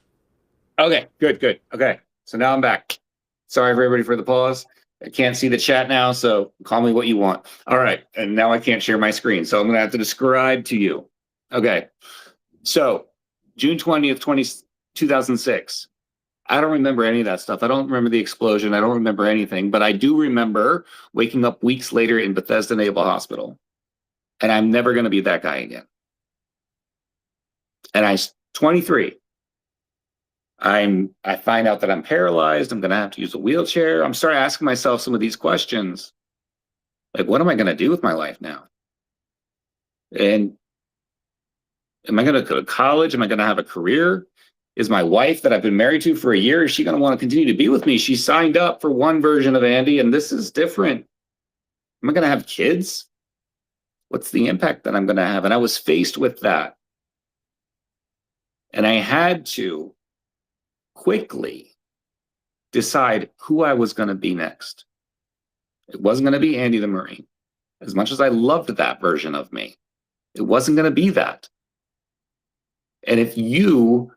Okay, good. Okay. So now I'm back. Sorry everybody for the pause. I can't see the chat now, so call me what you want. All right. And now I can't share my screen, so I'm going to have to describe to you. Okay. So June 20th, 2006. I don't remember any of that stuff. I don't remember the explosion. I don't remember anything, but I do remember waking up weeks later in Bethesda Naval Hospital. And I'm never going to be that guy again. And I'm 23. I find out that I'm paralyzed. I'm going to have to use a wheelchair. I'm starting asking myself some of these questions. Like, what am I going to do with my life now? And am I going to go to college? Am I going to have a career? Is my wife that I've been married to for a year, is she going to want to continue to be with me? She signed up for one version of Andy, and this is different. Am I going to have kids? What's the impact that I'm going to have? And I was faced with that. And I had to quickly decide who I was going to be next. It wasn't going to be Andy the Marine. As much as I loved that version of me, it wasn't going to be that. And if you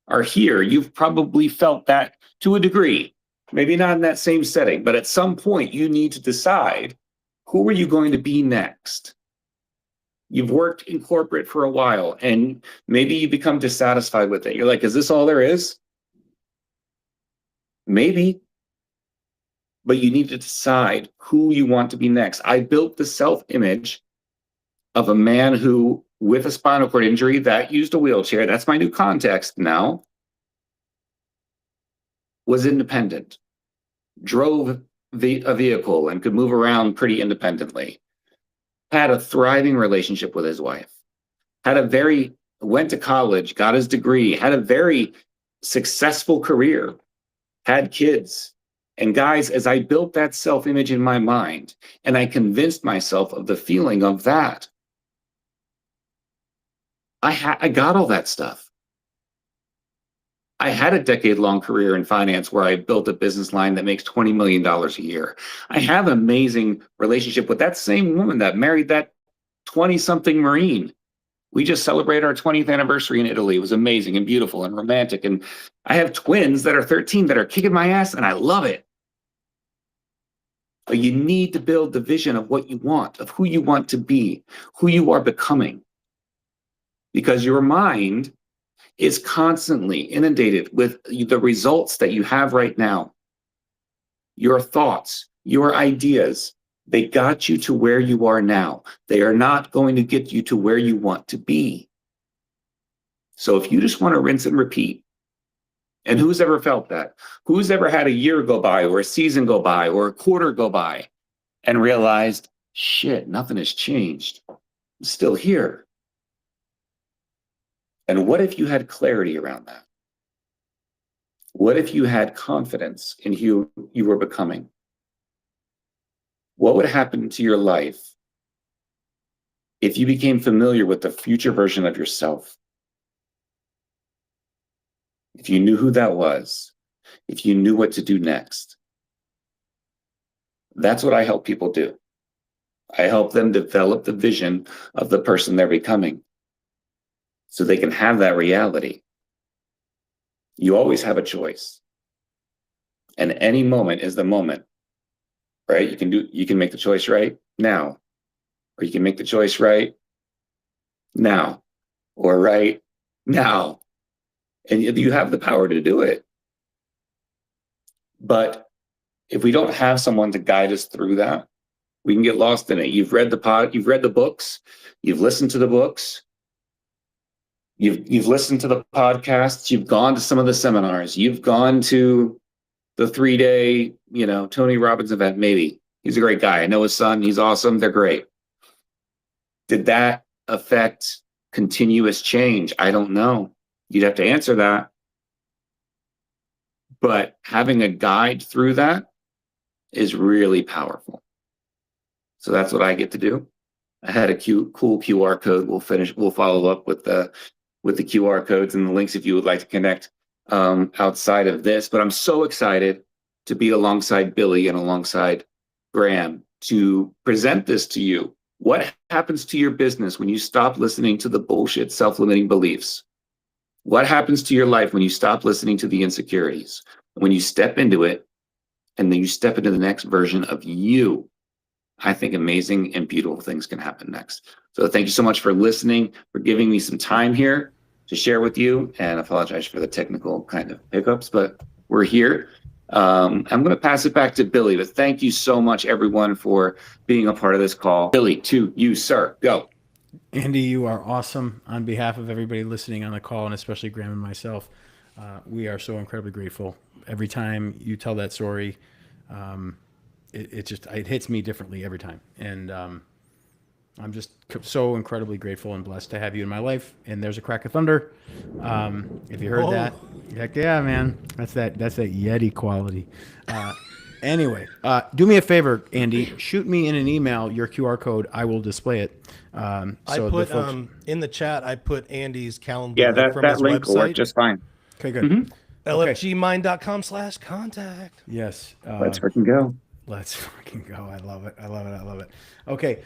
are here, you've probably felt that to a degree, maybe not in that same setting, but at some point you need to decide, who are you going to be next? You've worked in corporate for a while and maybe you become dissatisfied with it. You're like, is this all there is? Maybe, but you need to decide who you want to be next. I built the self-image of a man who, with a spinal cord injury that used a wheelchair, that's my new context now, was independent, drove a vehicle and could move around pretty independently, had a thriving relationship with his wife, went to college, got his degree, had a very successful career, had kids. And guys, as I built that self-image in my mind, and I convinced myself of the feeling of that, I got all that stuff. I had a decade-long career in finance where I built a business line that makes $20 million a year. I have an amazing relationship with that same woman that married that 20-something Marine. We just celebrated our 20th anniversary in Italy. It was amazing and beautiful and romantic. And I have twins that are 13 that are kicking my ass, and I love it. But you need to build the vision of what you want, of who you want to be, who you are becoming. Because your mind is constantly inundated with the results that you have right now. Your thoughts, your ideas, they got you to where you are now. They are not going to get you to where you want to be. So if you just want to rinse and repeat, and who's ever felt that? Who's ever had a year go by or a season go by or a quarter go by and realized, shit, nothing has changed. I'm still here. And what if you had clarity around that? What if you had confidence in who you were becoming? What would happen to your life if you became familiar with the future version of yourself? If you knew who that was, if you knew what to do next. That's what I help people do. I help them develop the vision of the person they're becoming so they can have that reality. You always have a choice. And any moment is the moment, right? You can make the choice right now, or you can make the choice right now, or right now. And you have the power to do it. But if we don't have someone to guide us through that, we can get lost in it. You've read the books, you've listened to the books, you've listened to the podcasts, you've gone to some of the seminars, you've gone to the 3-day, Tony Robbins event. Maybe he's a great guy. I know his son. He's awesome. They're great. Did that affect continuous change? I don't know. You'd have to answer that. But having a guide through that is really powerful. So that's what I get to do. I had a cool QR code. We'll follow up with the QR codes and the links if you would like to connect outside of this. But I'm so excited to be alongside Billy and alongside Graham to present this to you. What happens to your business when you stop listening to the bullshit self-limiting beliefs? What happens to your life when you stop listening to the insecurities? When you step into it, and then you step into the next version of you, I think amazing and beautiful things can happen next. So thank you so much for listening, for giving me some time here to share with you, and I apologize for the technical kind of hiccups, but we're here. I'm going to pass it back to Billy, but thank you so much, everyone, for being a part of this call. Billy, to you, sir. Go. Andy, you are awesome. On behalf of everybody listening on the call, and especially Graham and myself, we are so incredibly grateful. Every time you tell that story, it hits me differently every time. And I'm just so incredibly grateful and blessed to have you in my life. And there's a crack of thunder. If you heard that, heck yeah, man, that's that Yeti quality. Anyway, do me a favor, Andy. Shoot me in an email your QR code. I will display it. I put in the chat. I put Andy's calendar. Yeah, link from that his link will work website. just fine. Okay, good. lfgmind.com/contact. Yes. Let's freaking go. Let's fucking go. I love it. I love it. I love it. Okay.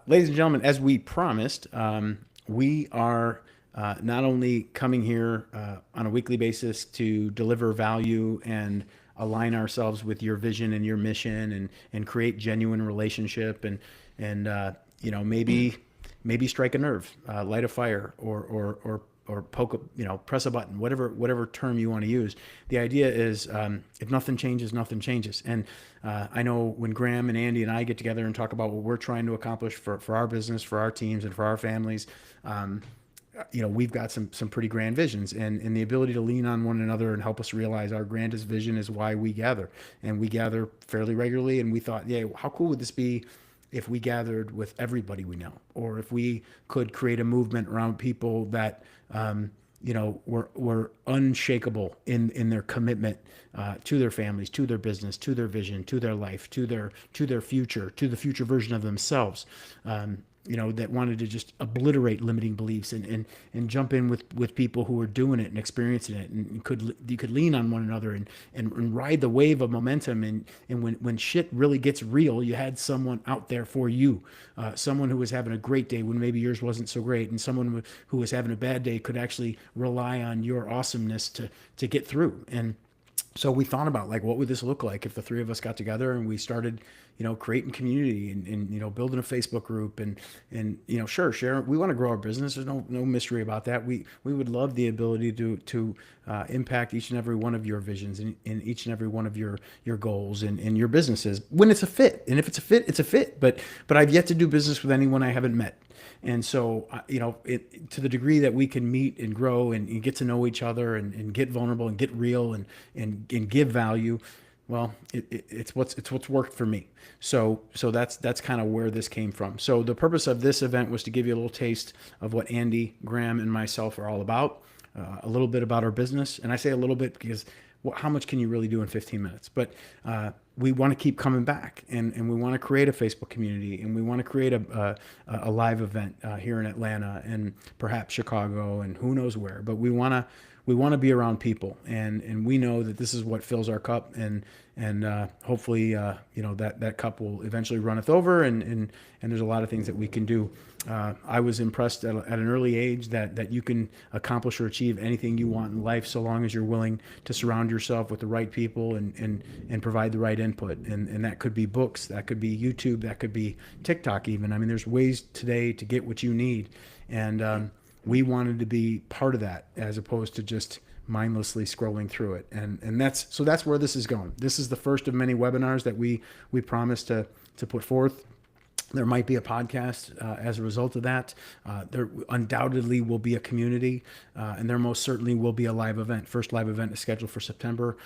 Ladies and gentlemen, as we promised, we are not only coming here on a weekly basis to deliver value and align ourselves with your vision and your mission and create genuine relationship and maybe strike a nerve, light a fire or poke, press a button, whatever term you want to use. The idea is, if nothing changes, nothing changes. And I know when Graham and Andy and I get together and talk about what we're trying to accomplish for our business, for our teams, and for our families, we've got some pretty grand visions, and the ability to lean on one another and help us realize our grandest vision is why we gather. And we gather fairly regularly. And we thought, yeah, how cool would this be if we gathered with everybody we know, or if we could create a movement around people that were unshakable in their commitment to their families, to their business, to their vision, to their life, to their future, to the future version of themselves. That wanted to just obliterate limiting beliefs and jump in with people who are doing it and experiencing it, and you could lean on one another and ride the wave of momentum. And when shit really gets real, you had someone out there for you, someone who was having a great day when maybe yours wasn't so great, and someone who was having a bad day could actually rely on your awesomeness to get through. And so we thought about, like, what would this look like if the three of us got together and we started, creating community and building a Facebook group and sure, share. We want to grow our business. There's no mystery about that. We would love the ability to impact each and every one of your visions and each and every one of your goals and your businesses when it's a fit. And if it's a fit, it's a fit. But I've yet to do business with anyone I haven't met. And so, to the degree that we can meet and grow and get to know each other and get vulnerable and get real and give value, well, it's what's worked for me. So that's kind of where this came from. So the purpose of this event was to give you a little taste of what Andy, Graham, and myself are all about, a little bit about our business. And I say a little bit because how much can you really do in 15 minutes? But we want to keep coming back, and we want to create a Facebook community, and we want to create a live event here in Atlanta and perhaps Chicago and who knows where. But we want to be around people, and we know that this is what fills our cup, and hopefully that cup will eventually runneth over, and there's a lot of things that we can do. I was impressed at an early age that you can accomplish or achieve anything you want in life so long as you're willing to surround yourself with the right people and provide the right input. And that could be books, that could be YouTube, that could be TikTok even. I mean, there's ways today to get what you need. And we wanted to be part of that as opposed to just mindlessly scrolling through it. And that's where this is going. This is the first of many webinars that we promise to put forth. There might be a podcast as a result of that. There undoubtedly will be a community, and there most certainly will be a live event. First live event is scheduled for September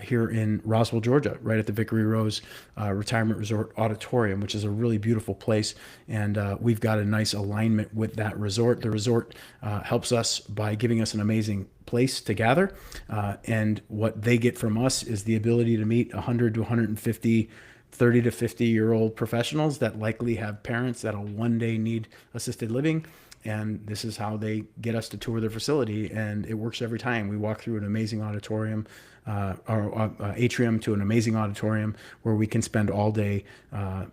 here in Roswell, Georgia, right at the Vickery Rose Retirement Resort Auditorium, which is a really beautiful place. And we've got a nice alignment with that resort. The resort helps us by giving us an amazing place to gather. And what they get from us is the ability to meet 100 to 150 30 to 50-year-old professionals that likely have parents that'll one day need assisted living. And this is how they get us to tour their facility. And it works every time. We walk through an amazing auditorium, or atrium to an amazing auditorium where we can spend all day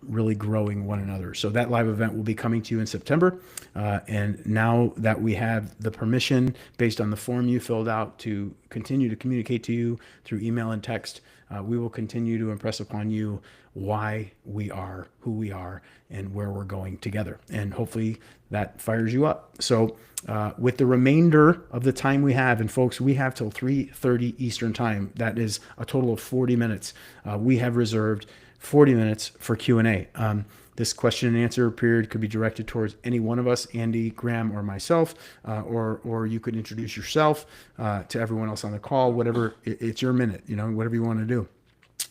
really growing one another. So that live event will be coming to you in September. And now that we have the permission based on the form you filled out to continue to communicate to you through email and text, we will continue to impress upon you why we are who we are and where we're going together. And hopefully that fires you up. So with the remainder of the time we have, and folks, we have till 3:30 Eastern time. That is a total of 40 minutes. We have reserved 40 minutes for Q&A. This question and answer period could be directed towards any one of us, Andy, Graham, or myself, or you could introduce yourself to everyone else on the call, whatever, it's your minute, whatever you want to do.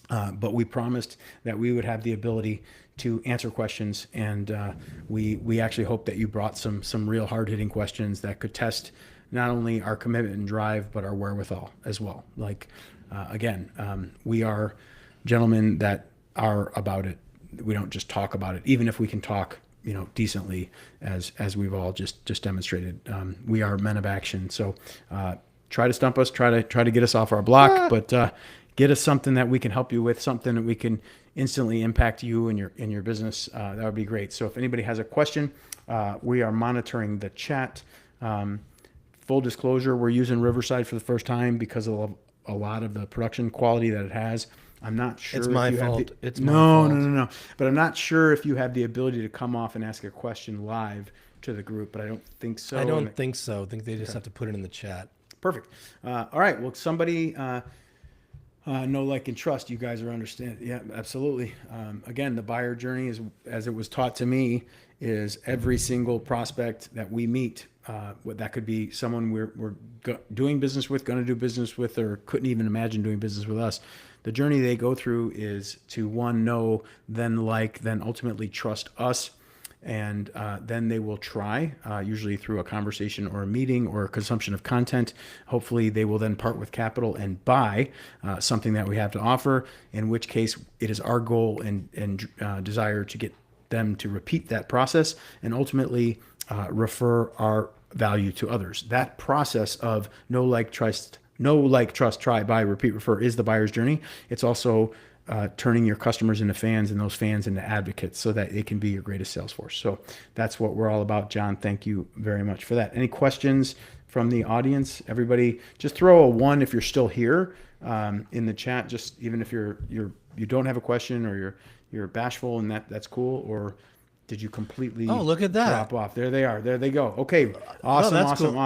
But we promised that we would have the ability to answer questions, and we actually hope that you brought some real hard-hitting questions that could test not only our commitment and drive, but our wherewithal as well. Like, again, we are gentlemen that are about it. We don't just talk about it, even if we can talk, decently, as we've all just demonstrated. We are men of action. So try to stump us, try to get us off our block, but get us something that we can help you with, something that we can instantly impact you and your business. That would be great. So if anybody has a question, we are monitoring the chat. Full disclosure, we're using Riverside for the first time because of a lot of the production quality that it has. I'm not sure. It's my fault. It's my fault. fault. No. But I'm not sure if you have the ability to come off and ask a question live to the group, but I don't think so. I don't think so. I think they just have to put it in the chat. Perfect. All right. Well, somebody, know, like, and trust. You guys are understand. Yeah, absolutely. Again, the buyer journey is, as it was taught to me, is every single prospect that we meet. That could be someone we're doing business with, going to do business with, or couldn't even imagine doing business with us. The journey they go through is to, one, know, then like, then ultimately trust us. And then they will try, usually through a conversation or a meeting or a consumption of content. Hopefully they will then part with capital and buy something that we have to offer, in which case it is our goal and desire to get them to repeat that process and ultimately refer our value to others. That process of know, like, trust, try, buy, repeat, refer is the buyer's journey. It's also turning your customers into fans and those fans into advocates so that it can be your greatest sales force. So that's what we're all about, John. Thank you very much for that. Any questions from the audience? Everybody, just throw a 1 if you're still here in the chat. Just even if you don't have a question or you're bashful, and that's cool. Or did you completely look at that, drop off? There they are. There they go. Okay, awesome.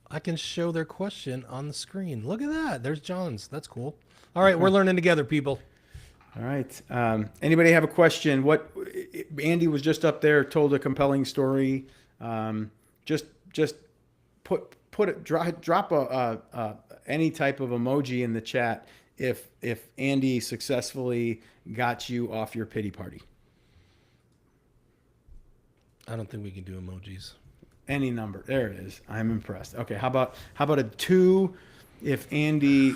I can show their question on the screen. Look at that. There's John's. That's cool. All right, we're learning together, people. All right. Anybody have a question? What Andy was just up there, told a compelling story. Just drop any type of emoji in the chat if Andy successfully got you off your pity party. I don't think we can do emojis. Any number. There it is. I'm impressed. Okay. How about a 2? If Andy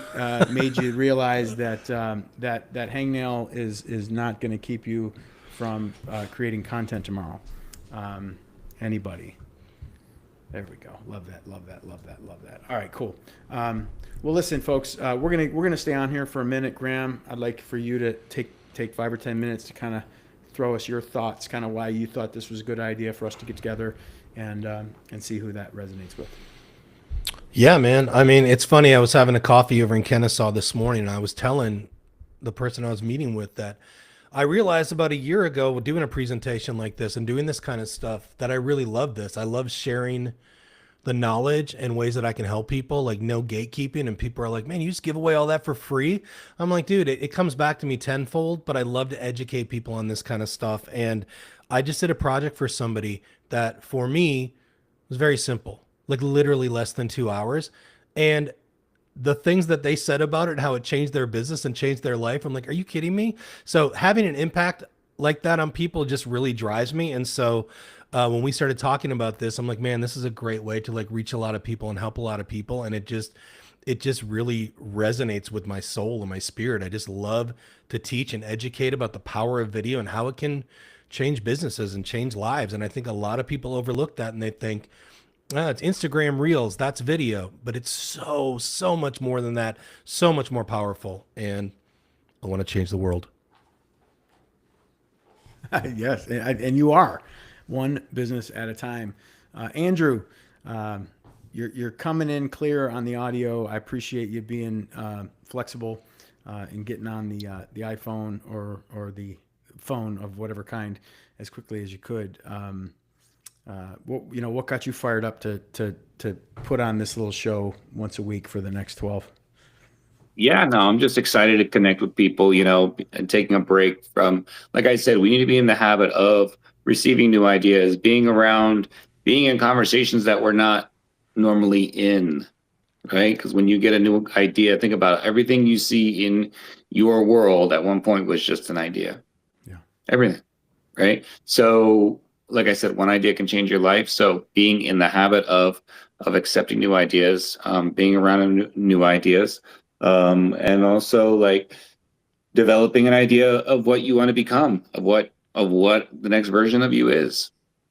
made you realize that hangnail is not going to keep you from creating content tomorrow. Anybody? There we go. Love that. All right, cool. Well, listen, folks, we're gonna stay on here for a minute. Graham, I'd like for you to take 5 or 10 minutes to kind of throw us your thoughts, kind of why you thought this was a good idea for us to get together and see who that resonates with. Yeah, man. I mean, it's funny. I was having a coffee over in Kennesaw this morning, and I was telling the person I was meeting with that I realized about a year ago doing a presentation like this and doing this kind of stuff that I really love this. I love sharing the knowledge and ways that I can help people, like no gatekeeping. And people are like, man, you just give away all that for free. I'm like, dude, it comes back to me tenfold, but I love to educate people on this kind of stuff. And I just did a project for somebody that for me was very simple, like literally less than 2 hours. And the things that they said about it, how it changed their business and changed their life. I'm like, are you kidding me? So having an impact like that on people just really drives me. And so when we started talking about this, I'm like, man, this is a great way to like reach a lot of people and help a lot of people. And it just really resonates with my soul and my spirit. I just love to teach and educate about the power of video and how it can change businesses and change lives. And I think a lot of people overlook that and they think, it's Instagram Reels, that's video, but it's so much more than that, so much more powerful. And I want to change the world. Yes, and you are one business at a time. Andrew, you're coming in clear on the audio. I appreciate you being flexible and getting on the iPhone or the phone of whatever kind as quickly as you could. What got you fired up to put on this little show once a week for the next 12? Yeah, no, I'm just excited to connect with people, and taking a break from, like I said, we need to be in the habit of receiving new ideas, being around, being in conversations that we're not normally in, right? Because when you get a new idea, think about it, everything you see in your world at one point was just an idea. Yeah. Everything, right? So, like I said, one idea can change your life. So being in the habit of accepting new ideas, being around new ideas, and also like developing an idea of what you want to become, of what the next version of you is,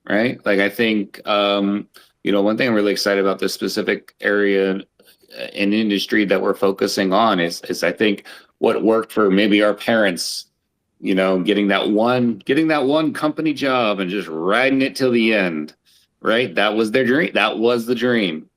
right? Like I think one thing I'm really excited about this specific area in industry that we're focusing on is I think what worked for maybe our parents, getting that one company job and just riding it till the end, right? That was their dream. That was the dream.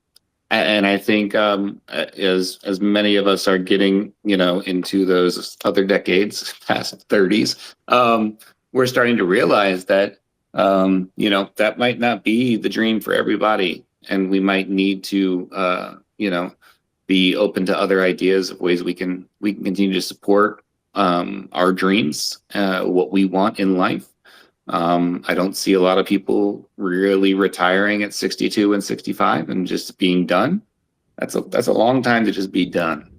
And I think as many of us are getting, into those other decades, past 30s, we're starting to realize that, that might not be the dream for everybody. And we might need to, be open to other ideas of ways we can continue to support our dreams, what we want in life. I don't see a lot of people really retiring at 62 and 65 and just being done. That's a long time to just be done,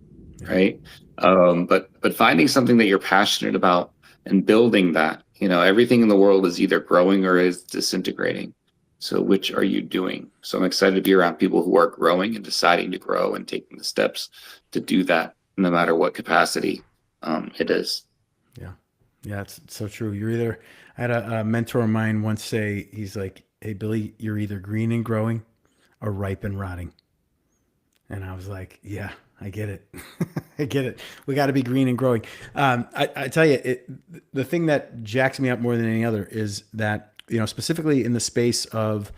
right? But finding something that you're passionate about and building that, everything in the world is either growing or is disintegrating. So which are you doing? So I'm excited to be around people who are growing and deciding to grow and taking the steps to do that, no matter what capacity it is. Yeah, it's so true. I had a mentor of mine once say, he's like, hey, Billy, you're either green and growing or ripe and rotting. And I was like, yeah, I get it. I get it. We got to be green and growing. I tell you, the thing that jacks me up more than any other is that, specifically in the space of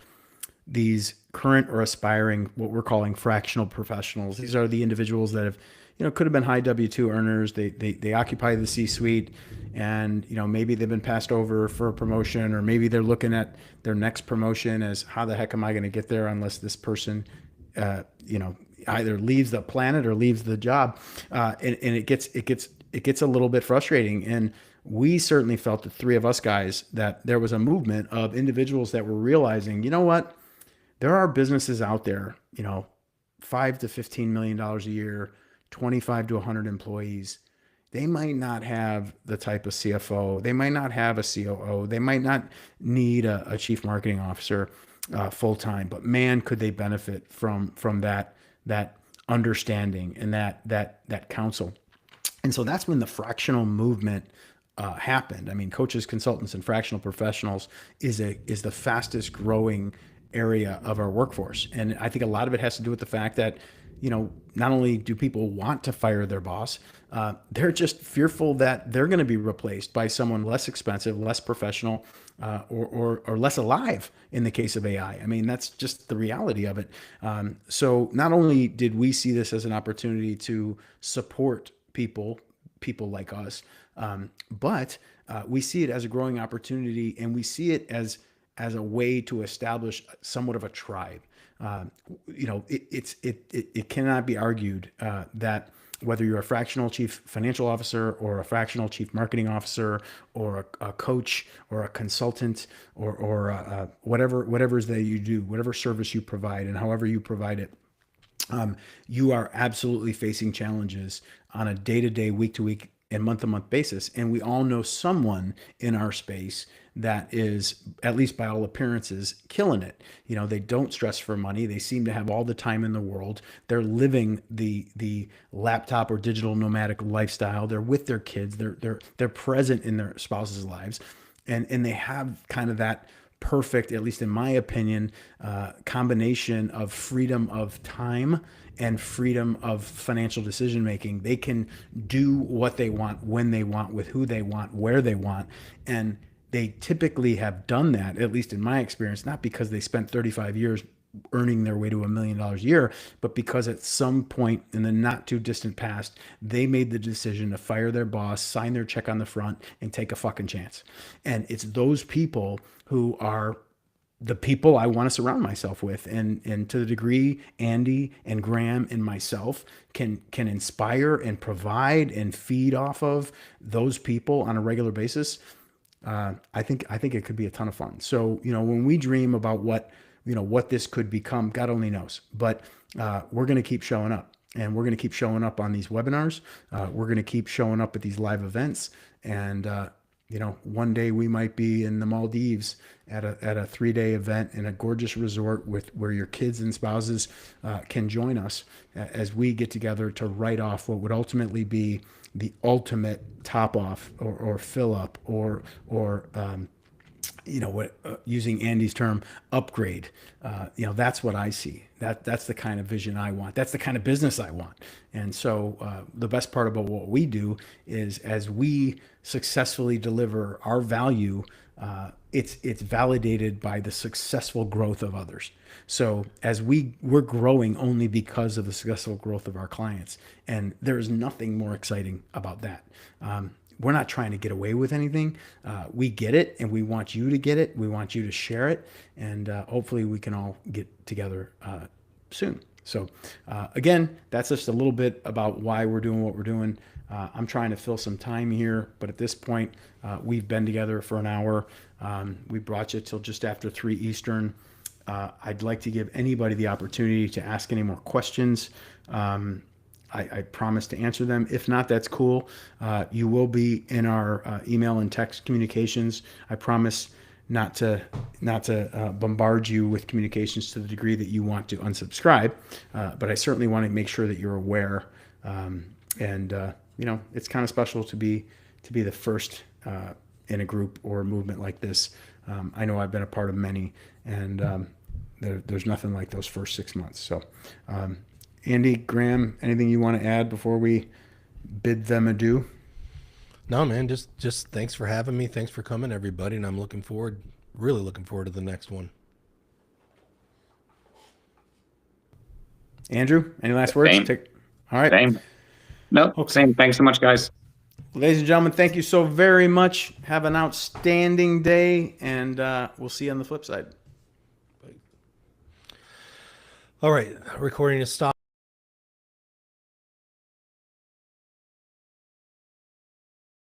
these current or aspiring, what we're calling fractional professionals. These are the individuals that have, could have been high W-2 earners. They occupy the C-suite, and maybe they've been passed over for a promotion, or maybe they're looking at their next promotion as, how the heck am I going to get there unless this person, either leaves the planet or leaves the job, and it gets a little bit frustrating. And we certainly felt, the three of us guys, that there was a movement of individuals that were realizing, you know what, there are businesses out there, $5 to $15 million a year, 25 to 100 employees. They might not have the type of CFO. They might not have a COO. They might not need a chief marketing officer full time. But man, could they benefit from that understanding and that counsel. And so that's when the fractional movement happened. I mean, coaches, consultants, and fractional professionals is the fastest growing area of our workforce. And I think a lot of it has to do with the fact that, not only do people want to fire their boss, they're just fearful that they're going to be replaced by someone less expensive, less professional, or less alive in the case of AI. I mean, that's just the reality of it. So not only did we see this as an opportunity to support people like us, but we see it as a growing opportunity, and we see it as as a way to establish somewhat of a tribe. It cannot be argued that whether you're a fractional chief financial officer or a fractional chief marketing officer or a coach or a consultant or whatever that you do, whatever service you provide and however you provide it, you are absolutely facing challenges on a day-to-day, week-to-week, and month-to-month basis. And we all know someone in our space that is, at least by all appearances, killing it. They don't stress for money. They seem to have all the time in the world. They're living the laptop or digital nomadic lifestyle. They're with their kids. They're present in their spouses' lives, and they have kind of that perfect, at least in my opinion, combination of freedom of time and freedom of financial decision making. They can do what they want, when they want, with who they want, where they want. And they typically have done that, at least in my experience, not because they spent 35 years earning their way to $1 million a year, but because at some point in the not too distant past, they made the decision to fire their boss, sign their check on the front, and take a fucking chance. And it's those people who are the people I want to surround myself with. And to the degree Andy and Graham and myself can inspire and provide and feed off of those people on a regular basis, I think it could be a ton of fun. So, when we dream about what this could become, God only knows, but we're going to keep showing up, and we're going to keep showing up on these webinars. We're going to keep showing up at these live events. And, one day we might be in the Maldives at a 3-day event in a gorgeous resort where your kids and spouses can join us as we get together to write off what would ultimately be the ultimate top off or fill up or using Andy's term, upgrade. That's what I see. That's the kind of vision I want. That's the kind of business I want. And so the best part about what we do is, as we successfully deliver our value, it's validated by the successful growth of others. So as we're growing only because of the successful growth of our clients, and there's nothing more exciting about that. We're not trying to get away with anything. We get it, and we want you to get it. We want you to share it, and hopefully we can all get together soon. So again, that's just a little bit about why we're doing what we're doing. I'm trying to fill some time here, but at this point, we've been together for an hour. We brought you till just after 3 Eastern. I'd like to give anybody the opportunity to ask any more questions. I promise to answer them. If not, that's cool. You will be in our email and text communications. I promise not to bombard you with communications to the degree that you want to unsubscribe, but I certainly want to make sure that you're aware. It's kind of special to be the first in a group or a movement like this. I know I've been a part of many, and there's nothing like those first 6 months. So, Andy, Graham, anything you want to add before we bid them adieu? No, man, just thanks for having me. Thanks for coming, everybody. And I'm really looking forward to the next one. Andrew, any last words? Same. All right. Same. No, Okay. same. Thanks so much, guys. Ladies and gentlemen, thank you so very much. Have an outstanding day, and we'll see you on the flip side. All right, recording is stopped.